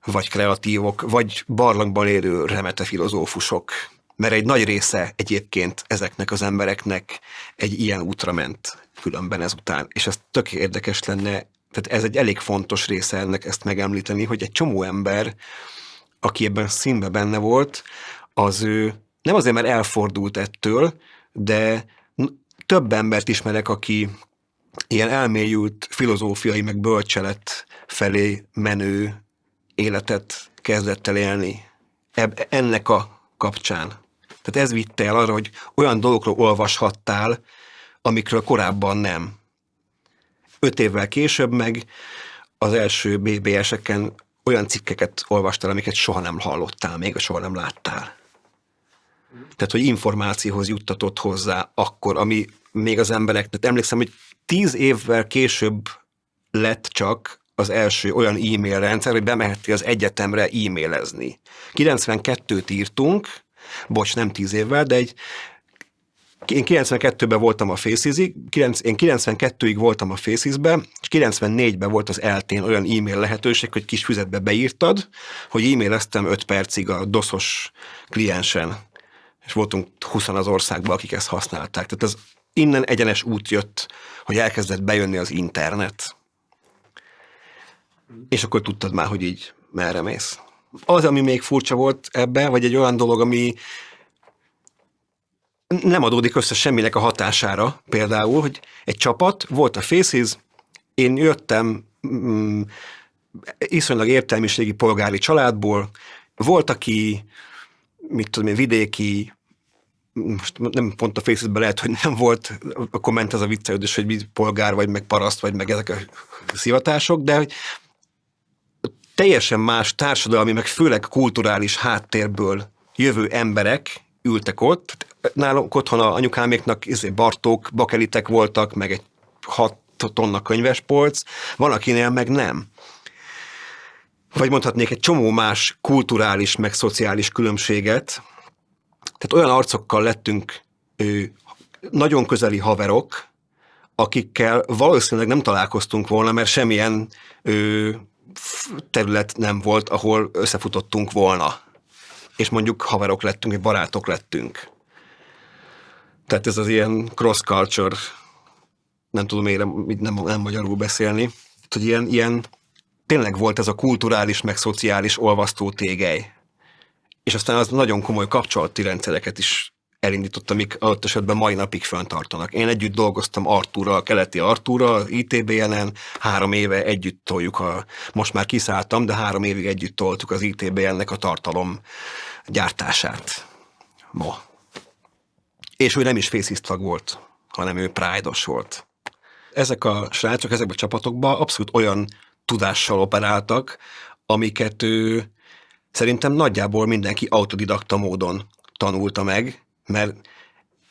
vagy kreatívok, vagy barlangban élő remete filozófusok. Mert egy nagy része egyébként ezeknek az embereknek egy ilyen útra ment különben ezután. És ez tök érdekes lenne Tehát ez egy elég fontos része ennek ezt megemlíteni, hogy egy csomó ember, aki ebben a színbe benne volt, az ő nem azért, mert elfordult ettől, de több embert ismerek, aki ilyen elmélyült filozófiai, meg bölcselet felé menő életet kezdett el élni. Ennek a kapcsán. Tehát ez vitte el arra, hogy olyan dolgokról olvashattál, amikről korábban nem. 5 évvel később meg az első BBS-eken olyan cikkeket olvastál, amiket soha nem hallottál, még soha nem láttál. Tehát, hogy információhoz juttatott hozzá akkor, ami még az emberek, tehát emlékszem, hogy 10 évvel később lett csak az első olyan e-mail rendszer, hogy bemehettél az egyetemre e-mailezni. 92-t írtunk, bocs, nem 10 évvel, de én 92-ben voltam a Faces-ig, én 92-ig voltam a Faces-be, és 94-ben volt az eltén olyan e-mail lehetőség, hogy kis füzetbe beírtad, hogy e-maileztem 5 percig a DOS-os kliensen, és voltunk 20 az országban, akik ezt használták. Tehát ez innen egyenes út jött, hogy elkezdett bejönni az internet. És akkor tudtad már, hogy így merre mész. Az, ami még furcsa volt ebben, vagy egy olyan dolog, ami nem adódik össze semminek a hatására, például, hogy egy csapat, volt a Faces, én jöttem iszonylag értelmiségi polgári családból, volt, aki, mit tudom én, vidéki, most nem pont a Facesben lehet, hogy nem volt, akkor ment ez a viccelődés, hogy polgár vagy, meg paraszt vagy, meg ezek a szivatások, de hogy teljesen más társadalmi, meg főleg kulturális háttérből jövő emberek ültek ott. Nálunk otthon a anyukáméknak Bartók, bakelitek voltak, meg egy 6 tonna könyvespolc, van akinél meg nem. Vagy mondhatnék egy csomó más kulturális, meg szociális különbséget. Tehát olyan arcokkal lettünk nagyon közeli haverok, akikkel valószínűleg nem találkoztunk volna, mert semmilyen terület nem volt, ahol összefutottunk volna. És mondjuk haverok lettünk, vagy barátok lettünk. Tehát ez az ilyen cross-culture, nem tudom én nem magyarul beszélni, hogy ilyen tényleg volt ez a kulturális, meg szociális olvasztó tégely. És aztán az nagyon komoly kapcsolati rendszereket is elindított, amik adott esetben mai napig fenntartanak. Én együtt dolgoztam Artúrral, Keleti Artúrral, az ITBN-en, 3 éve együtt toljuk most már kiszálltam, de 3 évig együtt toltuk az ITBN-nek a tartalom gyártását ma. És ő nem is Faces tag volt, hanem ő Pride-os volt. Ezek a srácok, ezekben a csapatokban abszolút olyan tudással operáltak, amiket szerintem nagyjából mindenki autodidakta módon tanulta meg, mert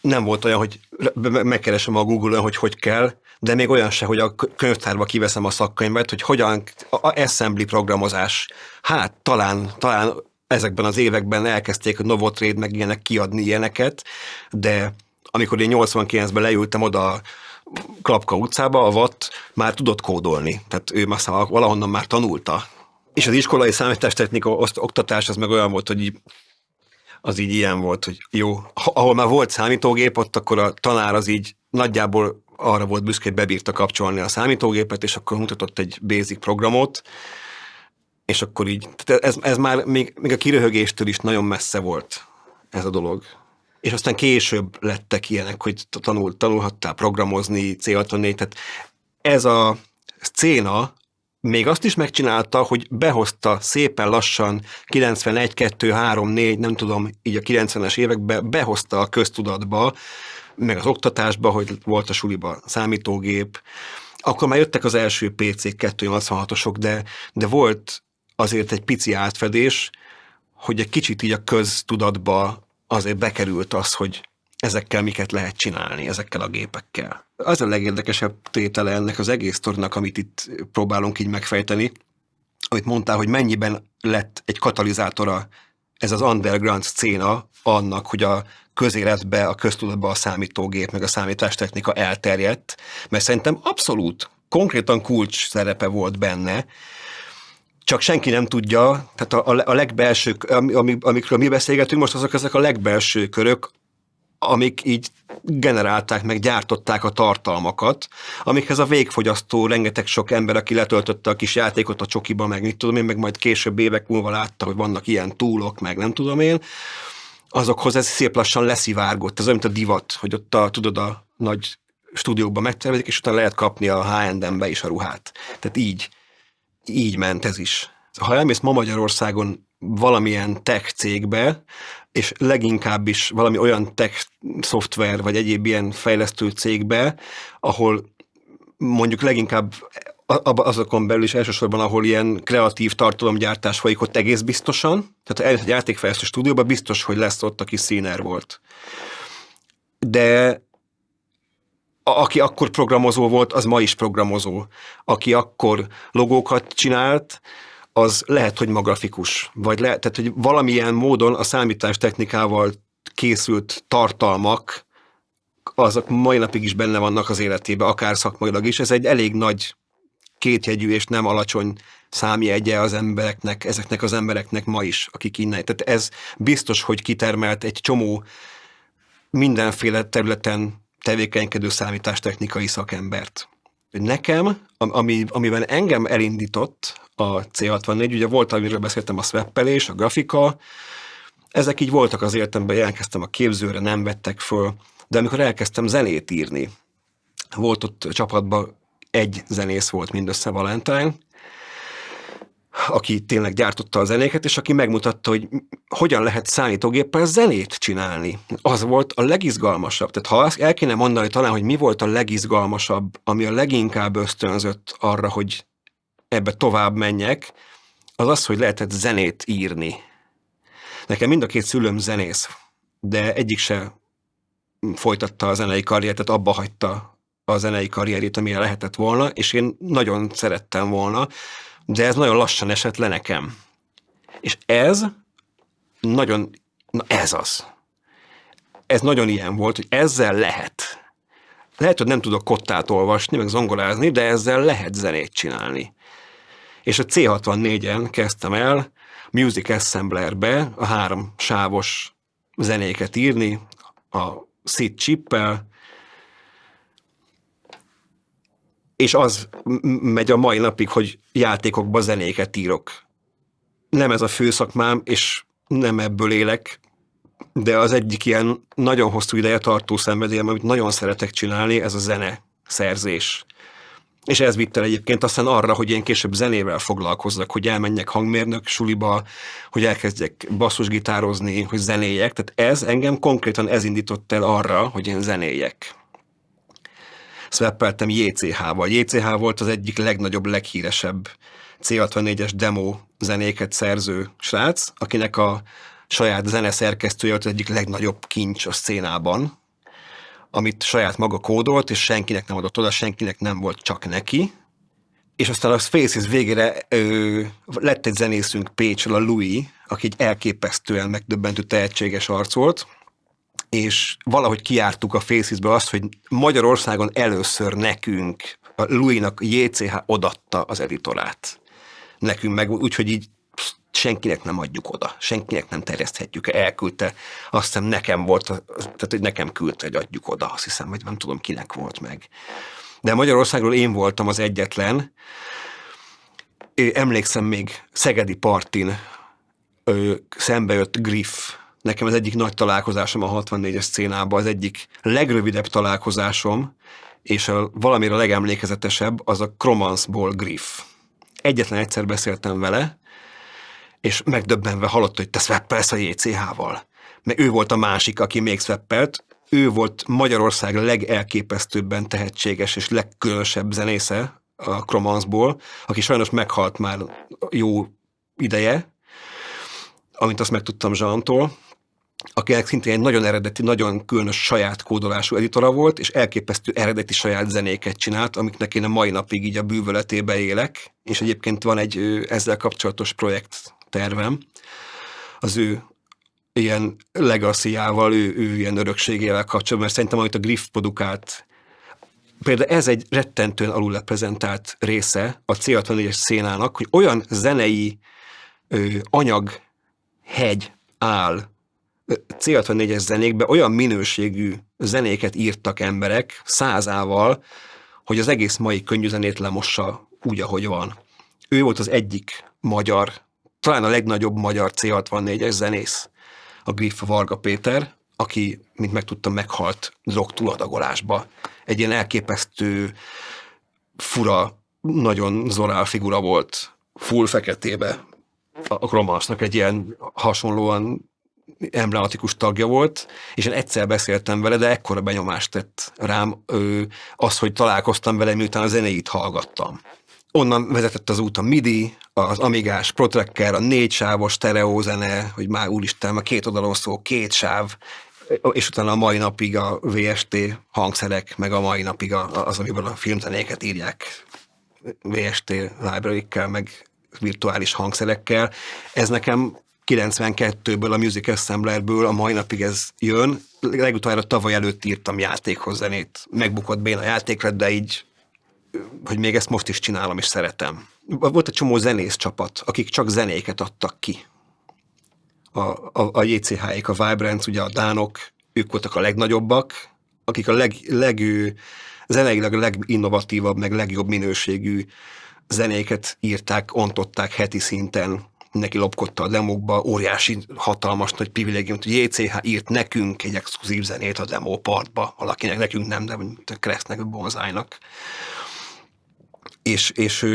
nem volt olyan, hogy megkeresem a Google-on, hogy kell, de még olyan se, hogy a könyvtárba kiveszem a szakkönyvet, hogy hogyan a assembly programozás. Hát talán ezekben az években elkezdték a Novotrade meg ilyenek kiadni ilyeneket, de amikor én 89-ben leültem oda a Klapka utcába, a Watt már tudott kódolni. Tehát ő már valahonnan már tanulta. És az iskolai számítástechnika oktatás az meg olyan volt, hogy az így ilyen volt, hogy jó, ahol már volt számítógép, ott akkor a tanár az így nagyjából arra volt büszke, hogy bebírta kapcsolni a számítógépet, és akkor mutatott egy basic programot, és akkor így, ez már még a kiröhögéstől is nagyon messze volt ez a dolog. És aztán később lettek ilyenek, hogy tanulhattál programozni, C64, tehát ez a szcéna még azt is megcsinálta, hogy behozta szépen lassan 91, 2, 3, 4, nem tudom, így a 90-es években behozta a köztudatba, meg az oktatásba, hogy volt a suliba számítógép. Akkor már jöttek az első PC-k, 286-osok, de volt azért egy pici átfedés, hogy egy kicsit így a köztudatba azért bekerült az, hogy ezekkel miket lehet csinálni, ezekkel a gépekkel. Az a legérdekesebb tétele ennek az egész sztorinak, amit itt próbálunk így megfejteni, amit mondtál, hogy mennyiben lett egy katalizátora ez az underground szcéna annak, hogy a közéletbe, a köztudatba a számítógép, meg a számítástechnika elterjedt, mert szerintem abszolút, konkrétan kulcs szerepe volt benne, csak senki nem tudja, tehát a legbelső, amikről mi beszélgetünk most, azok ezek a legbelső körök, amik így generálták, meg gyártották a tartalmakat, amikhez a végfogyasztó, rengeteg sok ember, aki letöltötte a kis játékot a csokiba, meg mit tudom én, meg majd később évek múlva látta, hogy vannak ilyen túlok, meg nem tudom én, azokhoz ez szép lassan leszivárgott. Ez olyan, mint a divat, hogy ott tudod, a nagy stúdiókban megtervezik, és utána lehet kapni a H&M-be is a ruhát. Tehát így ment ez is. Ha elmész ma Magyarországon valamilyen tech cégbe, és leginkább is valami olyan tech szoftver, vagy egyéb ilyen fejlesztő cégbe, ahol mondjuk leginkább azokon belül is elsősorban, ahol ilyen kreatív tartalomgyártás folyik, ott egész biztosan. Tehát egy játékfejlesztő stúdióban biztos, hogy lesz ott, aki színer volt. De aki akkor programozó volt, az ma is programozó. Aki akkor logókat csinált, az lehet, hogy ma grafikus. Tehát, hogy valamilyen módon a számítástechnikával készült tartalmak, azok mai napig is benne vannak az életében, akár szakmailag is. Ez egy elég nagy kétjegyű és nem alacsony számjegye az embereknek, ezeknek az embereknek ma is, akik innen. Tehát ez biztos, hogy kitermelt egy csomó mindenféle területen tevékenykedő számítástechnikai szakembert. Nekem, amiben engem elindított a C64, ugye volt, amiről beszéltem, a swappelés, a grafika, ezek így voltak az életemben, elkezdtem a képzőre, nem vettek föl, de amikor elkezdtem zenét írni, volt ott csapatban egy zenész volt mindössze, Valentine, aki tényleg gyártotta a zenéket, és aki megmutatta, hogy hogyan lehet számítógéppel zenét csinálni. Az volt a legizgalmasabb. Tehát ha azt el kéne mondani talán, hogy mi volt a legizgalmasabb, ami a leginkább ösztönzött arra, hogy ebbe tovább menjek, az az, hogy lehetett zenét írni. Nekem mind a két szülőm zenész, de egyik se folytatta a zenei karriert, tehát abba hagyta a zenei karrierét, amire lehetett volna, és én nagyon szerettem volna, de ez nagyon lassan esett le nekem. És ez nagyon, ez az. Ez nagyon ilyen volt, hogy ezzel lehet. Lehet, hogy nem tudok kottát olvasni, meg zongorázni, de ezzel lehet zenét csinálni. És a C64-en kezdtem el Music Assemblerbe a 3 sávos zenéket írni, a SID chippel, és az megy a mai napig, hogy játékokba zenéket írok. Nem ez a főszakmám, és nem ebből élek, de az egyik ilyen nagyon hosszú ideje tartó szenvedélyem, amit nagyon szeretek csinálni, ez a zene szerzés. És ez vitt el egyébként aztán arra, hogy én később zenével foglalkozzak, hogy elmenjek hangmérnök suliba, hogy elkezdjek basszusgitározni, hogy zenéljek. Tehát ez engem konkrétan ez indított el arra, hogy én zenéljek. Swappeltem JCH-val. JCH volt az egyik legnagyobb, leghíresebb C64-es demo zenéket szerző srác, akinek a saját zeneszerkesztője volt az egyik legnagyobb kincs a szcénában, amit saját maga kódolt, és senkinek nem adott oda, senkinek nem volt, csak neki. És aztán a Faces végére lett egy zenészünk Pécsről, a Louis, aki egy elképesztően megdöbbentő tehetséges arc volt, és valahogy kijártuk a Facesbe azt, hogy Magyarországon először nekünk, a Louis-nak JCH odatta az editorát. Nekünk meg úgyhogy így senkinek nem adjuk oda, senkinek nem terjeszthetjük, elküldte, azt hiszem nekem volt, tehát hogy nekem küldte, hogy adjuk oda, azt hiszem, vagy nem tudom kinek volt meg. De Magyarországról én voltam az egyetlen, emlékszem még Szegedi partin szembe jött Griff, nekem az egyik nagy találkozásom a 64-es szcénában, az egyik legrövidebb találkozásom, és valamire a legemlékezetesebb, az a Cromansból Griff. Egyetlen egyszer beszéltem vele, és megdöbbenve hallotta, hogy te swappelsz a JCH-val. Mert ő volt a másik, aki még swappelt. Ő volt Magyarország legelképesztőbben tehetséges és legkülönösebb zenésze a Cromansból, aki sajnos meghalt már jó ideje, amint azt megtudtam Zsantól, akinek szintén egy nagyon eredeti, nagyon különös saját kódolású editora volt, és elképesztő eredeti saját zenéket csinált, amiknek én a mai napig így a bűvöletébe élek, és egyébként van egy ezzel kapcsolatos projekt tervem, az ő ilyen legacy-jával, ő ilyen örökségével kapcsolatban, mert szerintem amit a Griff produkált, például ez egy rettentően alulreprezentált része a C64-es szénának, hogy olyan zenei anyaghegy áll C64-es zenékbe olyan minőségű zenéket írtak emberek 100-ával, hogy az egész mai könnyű zenét lemossa úgy, ahogy van. Ő volt az egyik magyar, talán a legnagyobb magyar C64-es zenész, a Griff Varga Péter, aki, mint megtudtam, meghalt drog túladagolásba. Egy ilyen elképesztő, fura, nagyon zorál figura volt, full feketébe. A Romansnak egy ilyen hasonlóan emblematikus tagja volt, és én egyszer beszéltem vele, de ekkora benyomást tett rám az, hogy találkoztam vele, miután a zenéit hallgattam. Onnan vezetett az út a MIDI, az Amigás Protracker, a 4 sávos stereózene, hogy már úristen, a 2 oldalon szó 2 sáv, és utána a mai napig a VST hangszerek, meg a mai napig az, amiben a filmzenéket írják VST library-kkel, meg virtuális hangszerekkel. Ez nekem 92-ből, a Music Assemblerből a mai napig ez jön. Legutoljára tavaly előtt írtam játékhoz zenét. Megbukott béna játék lett, de így, hogy még ezt most is csinálom, és szeretem. Volt egy csomó zenész csapat, akik csak zenéket adtak ki. A JCH-ék, a Vibrance, ugye a dánok, ők voltak a legnagyobbak, akik a zeneileg a leginnovatívabb, meg legjobb minőségű zenéket írták, ontották heti szinten, neki lopkodta a demókba, óriási, hatalmas nagy privilégium, hogy JCH írt nekünk egy exkluzív zenét a demópartba, valakinek, nekünk nem, de a Crestnek, a Bonzájnak. És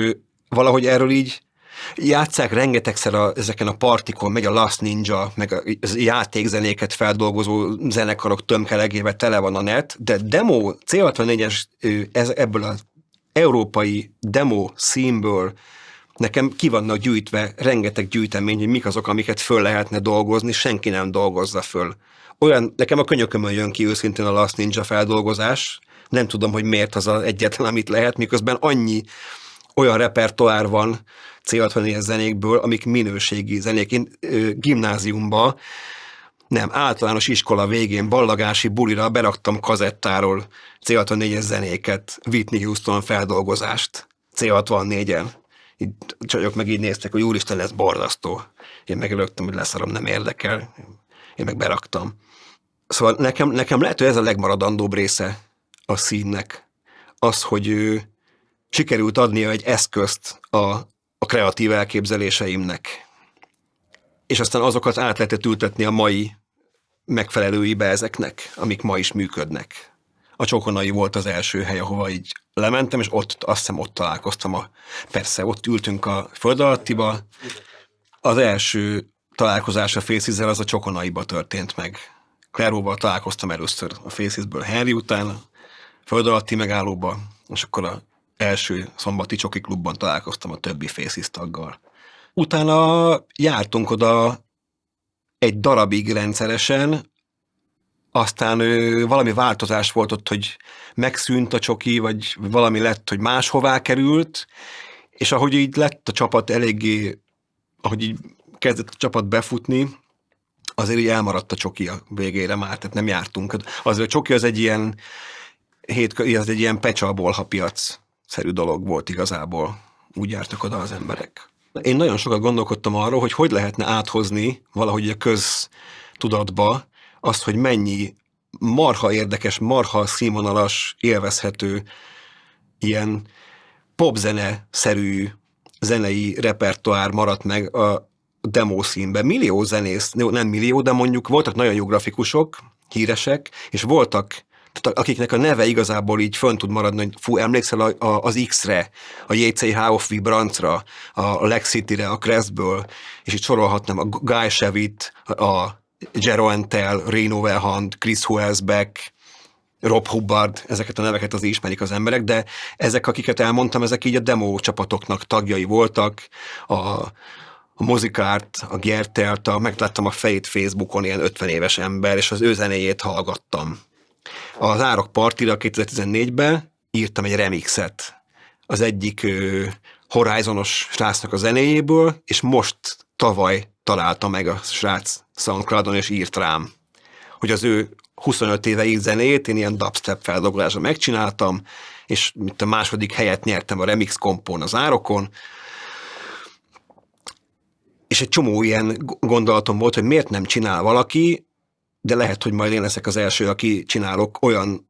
valahogy erről így játsszák rengetegszer ezeken a partikon, megy a Last Ninja, meg a játékzenéket feldolgozó zenekarok tömkelegével tele van a net, de demo, C64-es ebből az európai demo színből nekem ki vannak gyűjtve rengeteg gyűjtemény, hogy mik azok, amiket föl lehetne dolgozni, senki nem dolgozza föl. Nekem a könyökömön jön ki őszintén a Last Ninja feldolgozás, nem tudom, hogy miért az egyetlen, amit lehet, miközben annyi olyan repertoár van C64-es zenékből, amik minőségi zenék. Én gimnáziumba, általános iskola végén ballagási bulira beraktam kazettáról C64-es zenéket, Whitney Houston feldolgozást C64-en. Így csajok meg így néztek, hogy úristen, ez borzasztó. Én meg rögtem, hogy leszarom, nem érdekel. Én meg beraktam. Szóval nekem lehet, hogy ez a legmaradandóbb része a színnek. Az, hogy sikerült adnia egy eszközt a kreatív elképzeléseimnek. És aztán azokat át lehetett ültetni a mai megfelelőibe ezeknek, amik ma is működnek. A Csokonai volt az első hely, ahova így lementem, és azt hiszem ott találkoztam. Persze, ott ültünk a föld alattiba. Az első találkozás a Faces-zel az a Csokonaiba történt meg. Claróval találkoztam először a Faces-ből Henry után, a föld alatti megállóba, és akkor az első szombati Csoki klubban találkoztam a többi Faces taggal. Utána jártunk oda egy darabig rendszeresen, aztán valami változás volt ott, hogy megszűnt a Csoki, vagy valami lett, hogy máshová került, és ahogy így lett a csapat eléggé, ahogy így kezdett a csapat befutni, azért így elmaradt a Csoki a végére már, tehát nem jártunk. Azért a Csoki az egy ilyen az egy ilyen pecsalbolha-piac-szerű dolog volt igazából. Úgy jártak oda az emberek. Én nagyon sokat gondolkodtam arról, hogy lehetne áthozni valahogy a köztudatba azt, hogy mennyi marha érdekes, marha színvonalas, élvezhető, ilyen popzene-szerű zenei repertoár maradt meg a demószínben. Millió zenész, nem millió, de mondjuk voltak nagyon jó grafikusok, híresek, és voltak, akiknek a neve igazából így fönn tud maradni, hogy fú, emlékszel az X-re, a JCH of Vibrance-ra, a Lexity-re, a Crestből, és itt sorolhatnám a Guy Shavit, a Jero Entel, Reno Wellhand, Chris Huelsbeck, Rob Hubbard, ezeket a neveket az ismerik az emberek, de ezek, akiket elmondtam, ezek így a demo csapatoknak tagjai voltak, a Mozikárt, a Gertelt, megláttam a fejét Facebookon, ilyen 50 éves ember, és az ő zenéjét hallgattam. Az Árok partira 2014-ben írtam egy remixet az egyik Horizonos srácnak a zenéjéből, és most tavaly találta meg a srác SoundCloudon, és írt rám, hogy az ő 25 éve írt zenéjét én ilyen dubstep feldolgozásra megcsináltam, és mint a második helyet nyertem a remix kompón az Árokon, és egy csomó ilyen gondolatom volt, hogy miért nem csinál valaki de lehet, hogy majd én leszek az első, aki csinálok olyan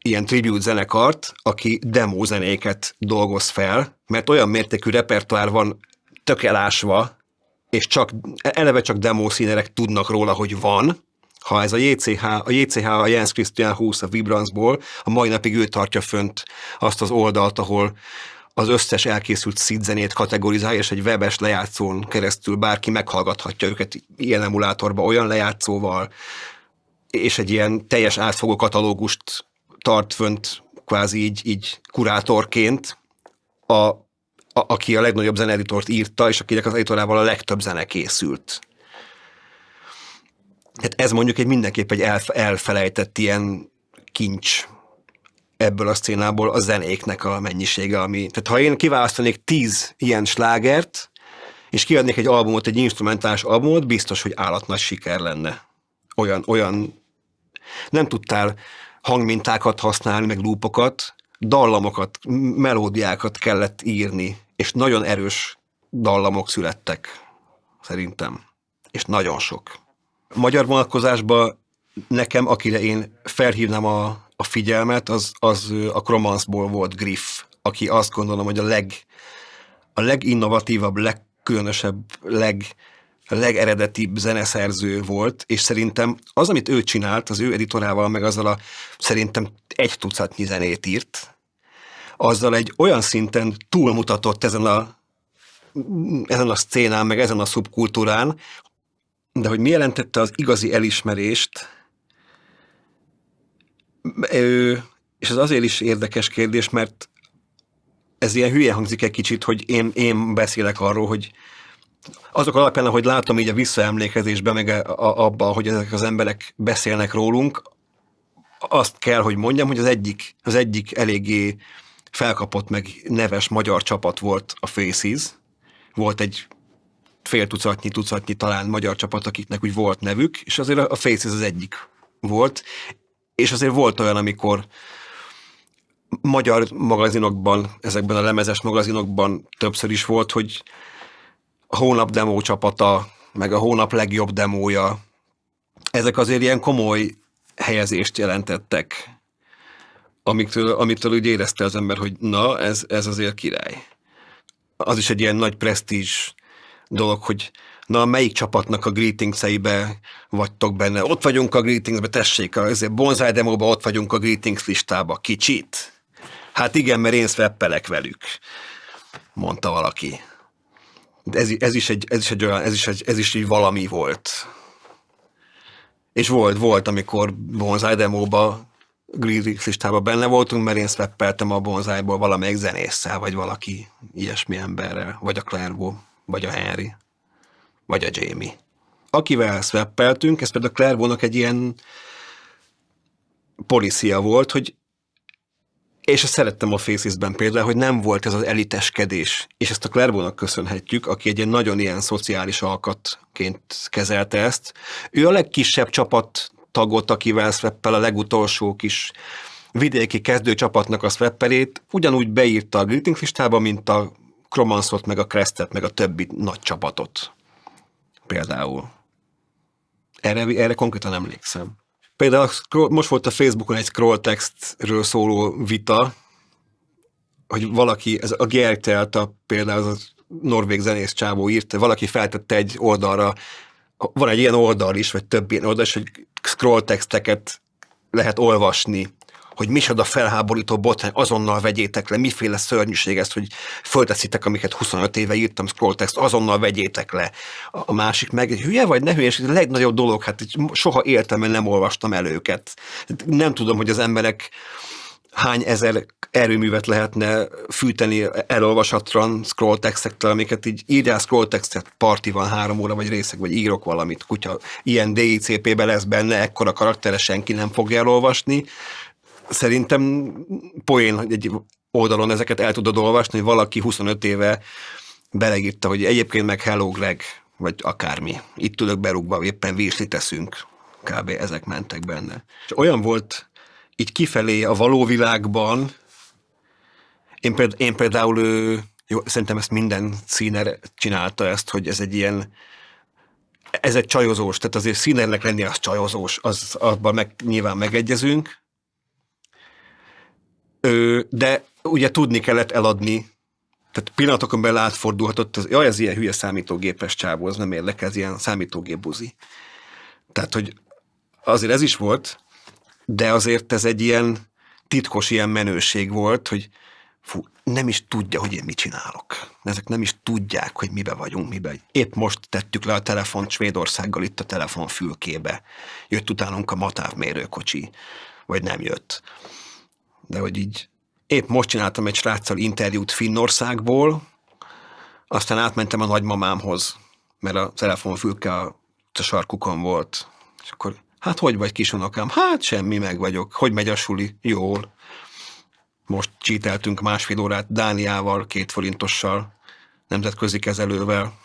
ilyen tribute zenekart, aki demo zenéket dolgoz fel, mert olyan mértékű repertoár van tök elásva, és eleve csak demo színerek tudnak róla, hogy van. Ha ez a JCH, a Jens Christian Husz a Vibransból, a mai napig ő tartja fönt azt az oldalt, ahol az összes elkészült szidzenét kategorizálja, és egy webes lejátszón keresztül bárki meghallgathatja őket ilyen emulátorba, olyan lejátszóval, és egy ilyen teljes átfogó katalógust tart fönt kvázi így kurátorként, aki a legnagyobb zeneeditort írta, és akinek az editorával a legtöbb zene készült. Hát ez mondjuk mindenképp egy elfelejtett ilyen kincs ebből a szcénából a zenéknek a mennyisége, tehát ha én kiválasztanék 10 ilyen slágert, és kiadnék egy albumot, egy instrumentális albumot, biztos, hogy állatnagy siker lenne. Olyan nem tudtál hangmintákat használni, meg loopokat, dallamokat, melódiákat kellett írni, és nagyon erős dallamok születtek, szerintem. És nagyon sok. A magyar vonatkozásban nekem, akire én felhívnám a figyelmet, az a Chromanceból volt Griff, aki azt gondolom, hogy a leginnovatívabb, legkülönösebb, legeredetibb zeneszerző volt, és szerintem az, amit ő csinált, az ő editorával, meg azzal szerintem 1 tucatnyi zenét írt, azzal egy olyan szinten túlmutatott ezen a szcénán, meg ezen a szubkultúrán, de hogy mi jelentette az igazi elismerést, és ez azért is érdekes kérdés, mert ez ilyen hülye hangzik egy kicsit, hogy én beszélek arról, hogy azok alapján, ahogy látom így a visszaemlékezésben, meg abban, hogy ezek az emberek beszélnek rólunk, azt kell, hogy mondjam, hogy az egyik eléggé felkapott, meg neves magyar csapat volt a Faces. Volt egy fél tucatnyi talán magyar csapat, akiknek úgy volt nevük, és azért a Faces az egyik volt. És azért volt olyan, amikor magyar magazinokban, ezekben a lemezes magazinokban többször is volt, hogy a hónap demo csapata, meg a hónap legjobb demója, ezek azért ilyen komoly helyezést jelentettek, amitől úgy érezte az ember, hogy na, ez azért király. Az is egy ilyen nagy presztízs dolog, hogy na, melyik csapatnak a greetings-eibe vagytok benne? Ott vagyunk a greetingsbe, tessék, ezért Bonsai demóba ott vagyunk a greetings listába. Kicsit? Hát igen, mert én szveppelek velük, mondta valaki. De ez is így valami volt. És volt, amikor Bonsai demóba greetings listában benne voltunk, mert én szveppeltem a Bonsaiból valamelyik zenésszel, vagy valaki ilyesmi emberrel, vagy a Clairvaux, vagy a Henry, vagy a Jamie. Akivel szveppeltünk, ez például a Clairvaux-nak egy ilyen policia volt, hogy és ezt szerettem a Faces-ben például, hogy nem volt ez az eliteskedés, és ezt a Clairvaux-nak köszönhetjük, aki egy ilyen nagyon ilyen szociális alkatként kezelte ezt. Ő a legkisebb csapattagot, akivel szveppel, a legutolsó kis vidéki kezdőcsapatnak a szveppelét, ugyanúgy beírta a greetings listába, mint a Chromancot, meg a Crestet, meg a többi nagy csapatot. Például. Erre konkrétan emlékszem. Például most volt a Facebookon egy scrolltextről szóló vita, hogy valaki, ez a Gertelta például az a norvég zenész csávó írta, valaki feltette egy oldalra, van egy ilyen oldal is, vagy több ilyen oldal is, hogy scrolltexteket lehet olvasni, hogy micsoda felháborító botrány, azonnal vegyétek le, miféle szörnyűség ez, hogy fölteszitek, amiket 25 éve írtam, scrolltext, azonnal vegyétek le. A másik meg, hülye vagy, ne hülye, és ez a legnagyobb dolog, hát soha életemben nem olvastam el őket. Nem tudom, hogy az emberek hány ezer erőművet lehetne fűteni elolvasatlan scrolltextekkel, amiket így írjál scrolltextet, parti van 3 óra, vagy részeg, vagy írok valamit, kutya, ilyen DICP-be lesz benne, ekkora karaktere senki nem fogja elolvasni. Szerintem poén, hogy egy oldalon ezeket el tudod olvasni, hogy valaki 25 éve beleírta, hogy egyébként meg hello Greg, vagy akármi. Itt ülök berúgva, éppen virslit teszünk. Kb. Ezek mentek benne. És olyan volt így kifelé a való világban, én például, jó, szerintem ezt minden színer csinálta ezt, hogy ez egy ilyen ez egy csajozós, tehát azért színernek lenni az csajozós, abban nyilván megegyezünk. De ugye tudni kellett eladni, tehát pillanatokon belül átfordulhatott, ez ilyen hülye számítógépes csávó, az nem érdekel, ez ilyen számítógép buzi. Tehát, hogy azért ez is volt, de azért ez egy ilyen titkos ilyen menőség volt, hogy nem is tudja, hogy én mit csinálok. Ezek nem is tudják, hogy mibe vagyunk, mibe. Épp most tettük le a telefont Svédországgal itt a telefonfülkébe. Jött utánunk a MATÁV mérőkocsi, vagy nem jött. De hogy így épp most csináltam egy sráccal interjút Finnországból, aztán átmentem a nagymamámhoz, mert a telefonfülke a sarkukon volt. És akkor, hát hogy vagy kisunokám? Hát semmi, meg vagyok. Hogy megy a suli? Jól. Most csíteltünk 1,5 órát Dániával, 2 forintossal, nemzetközi kezelővel.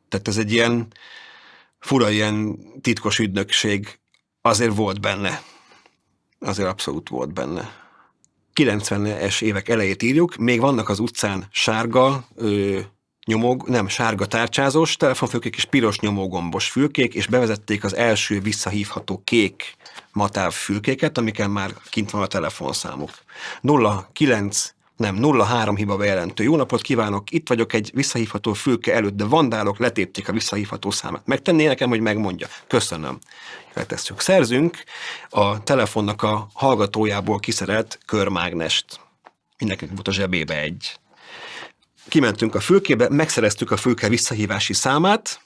Tehát ez egy ilyen fura, ilyen titkos ügynökség azért volt benne. Azért abszolút volt benne. 90-es évek elejét írjuk, még vannak az utcán sárga sárga tárcsázós telefonfülkék és piros nyomógombos fülkék, és bevezették az első visszahívható kék MATÁV fülkéket, amiken már kint van a telefonszámuk. 03 hiba bejelentő. Jó napot kívánok, itt vagyok egy visszahívható fülke előtt, de vandálok letépték a visszahívható számát. Megtenné nekem, hogy megmondja? Köszönöm. Letesszük. Szerzünk a telefonnak a hallgatójából kiszerelt körmágnest. Mindenkinek volt a zsebébe egy. Kimentünk a fülkébe, megszereztük a fülke visszahívási számát,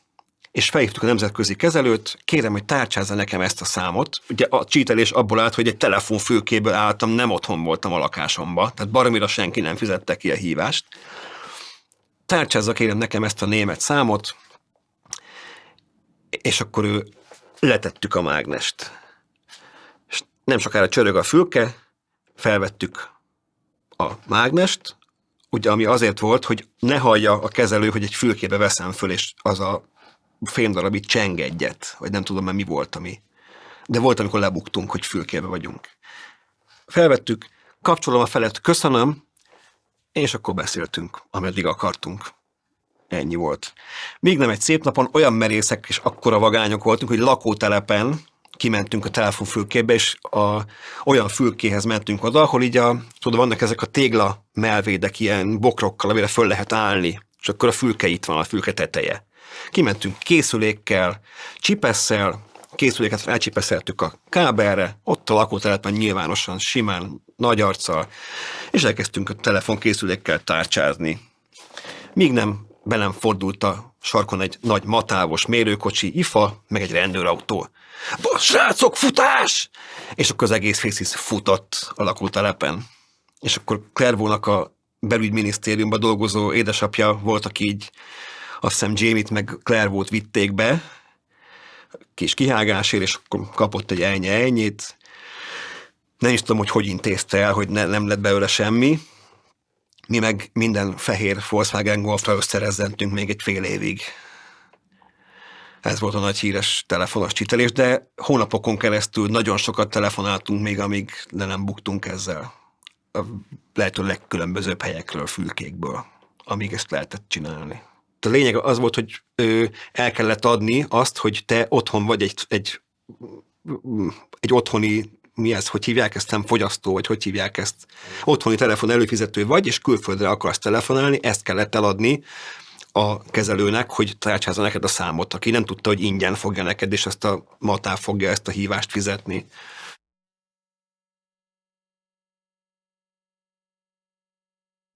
és felhívtuk a nemzetközi kezelőt, kérem, hogy tárcsázza nekem ezt a számot. Ugye a csítelés abból állt, hogy egy telefonfülkéből álltam, nem otthon voltam a lakásomba, tehát baromira senki nem fizette ki a hívást. Tárcsázza kérem nekem ezt a német számot, és akkor letettük a mágnest. És nem sokára csörög a fülke, felvettük a mágnest, ugye, ami azért volt, hogy ne hallja a kezelő, hogy egy fülkébe veszem föl, és az a fémdarab itt cseng egyet, vagy nem tudom már mi volt, ami. De volt, amikor lebuktunk, hogy fülkébe vagyunk. Felvettük, kapcsolom a felet, köszönöm, és akkor beszéltünk, ameddig akartunk. Ennyi volt. Még nem egy szép napon olyan merészek és akkora vagányok voltunk, hogy lakótelepen kimentünk a telefonfülkébe, és olyan fülkéhez mentünk oda, ahol így vannak ezek a tégla mellvédek ilyen bokrokkal, amire föl lehet állni, és akkor a fülke itt van, a fülke teteje. Kimentünk készülékkel, csipesszel, készüléket rácsipeszeltük a kábelre, ott a lakótelepen nyilvánosan, simán, nagy arccal, és elkezdtünk a telefonkészülékkel tárcsázni. Míg be nem fordult a sarkon egy nagy matávos mérőkocsi, IFA, meg egy rendőrautó. Srácok, futás! És akkor az egész Faces futott a lakótelepen. És akkor Clairvaux-nak a belügyminisztériumban dolgozó édesapja volt, aki így azt hiszem Jamie-t meg Clairvaux-t vitték be, kis kihágásért, és akkor kapott egy ennyi-ennyit. Nem is tudom, hogy intézte el, hogy nem lett belőle semmi. Mi meg minden fehér Volkswagen Golfra összerezzentünk még egy fél évig. Ez volt a nagy híres telefonos csítelés, de hónapokon keresztül nagyon sokat telefonáltunk még, amíg le nem buktunk ezzel. A lehető legkülönbözőbb helyekről, fülkékből, amíg ezt lehetett csinálni. A lényeg az volt, hogy el kellett adni azt, hogy te otthon vagy egy otthoni, mi ez, hogy hívják ezt, nem fogyasztó, vagy hogy hívják ezt, otthoni telefon előfizető vagy, és külföldre akarsz telefonálni, ezt kellett eladni a kezelőnek, hogy tárcsázza neked a számot, aki nem tudta, hogy ingyen fogja neked, és azt a MATÁV fogja ezt a hívást fizetni.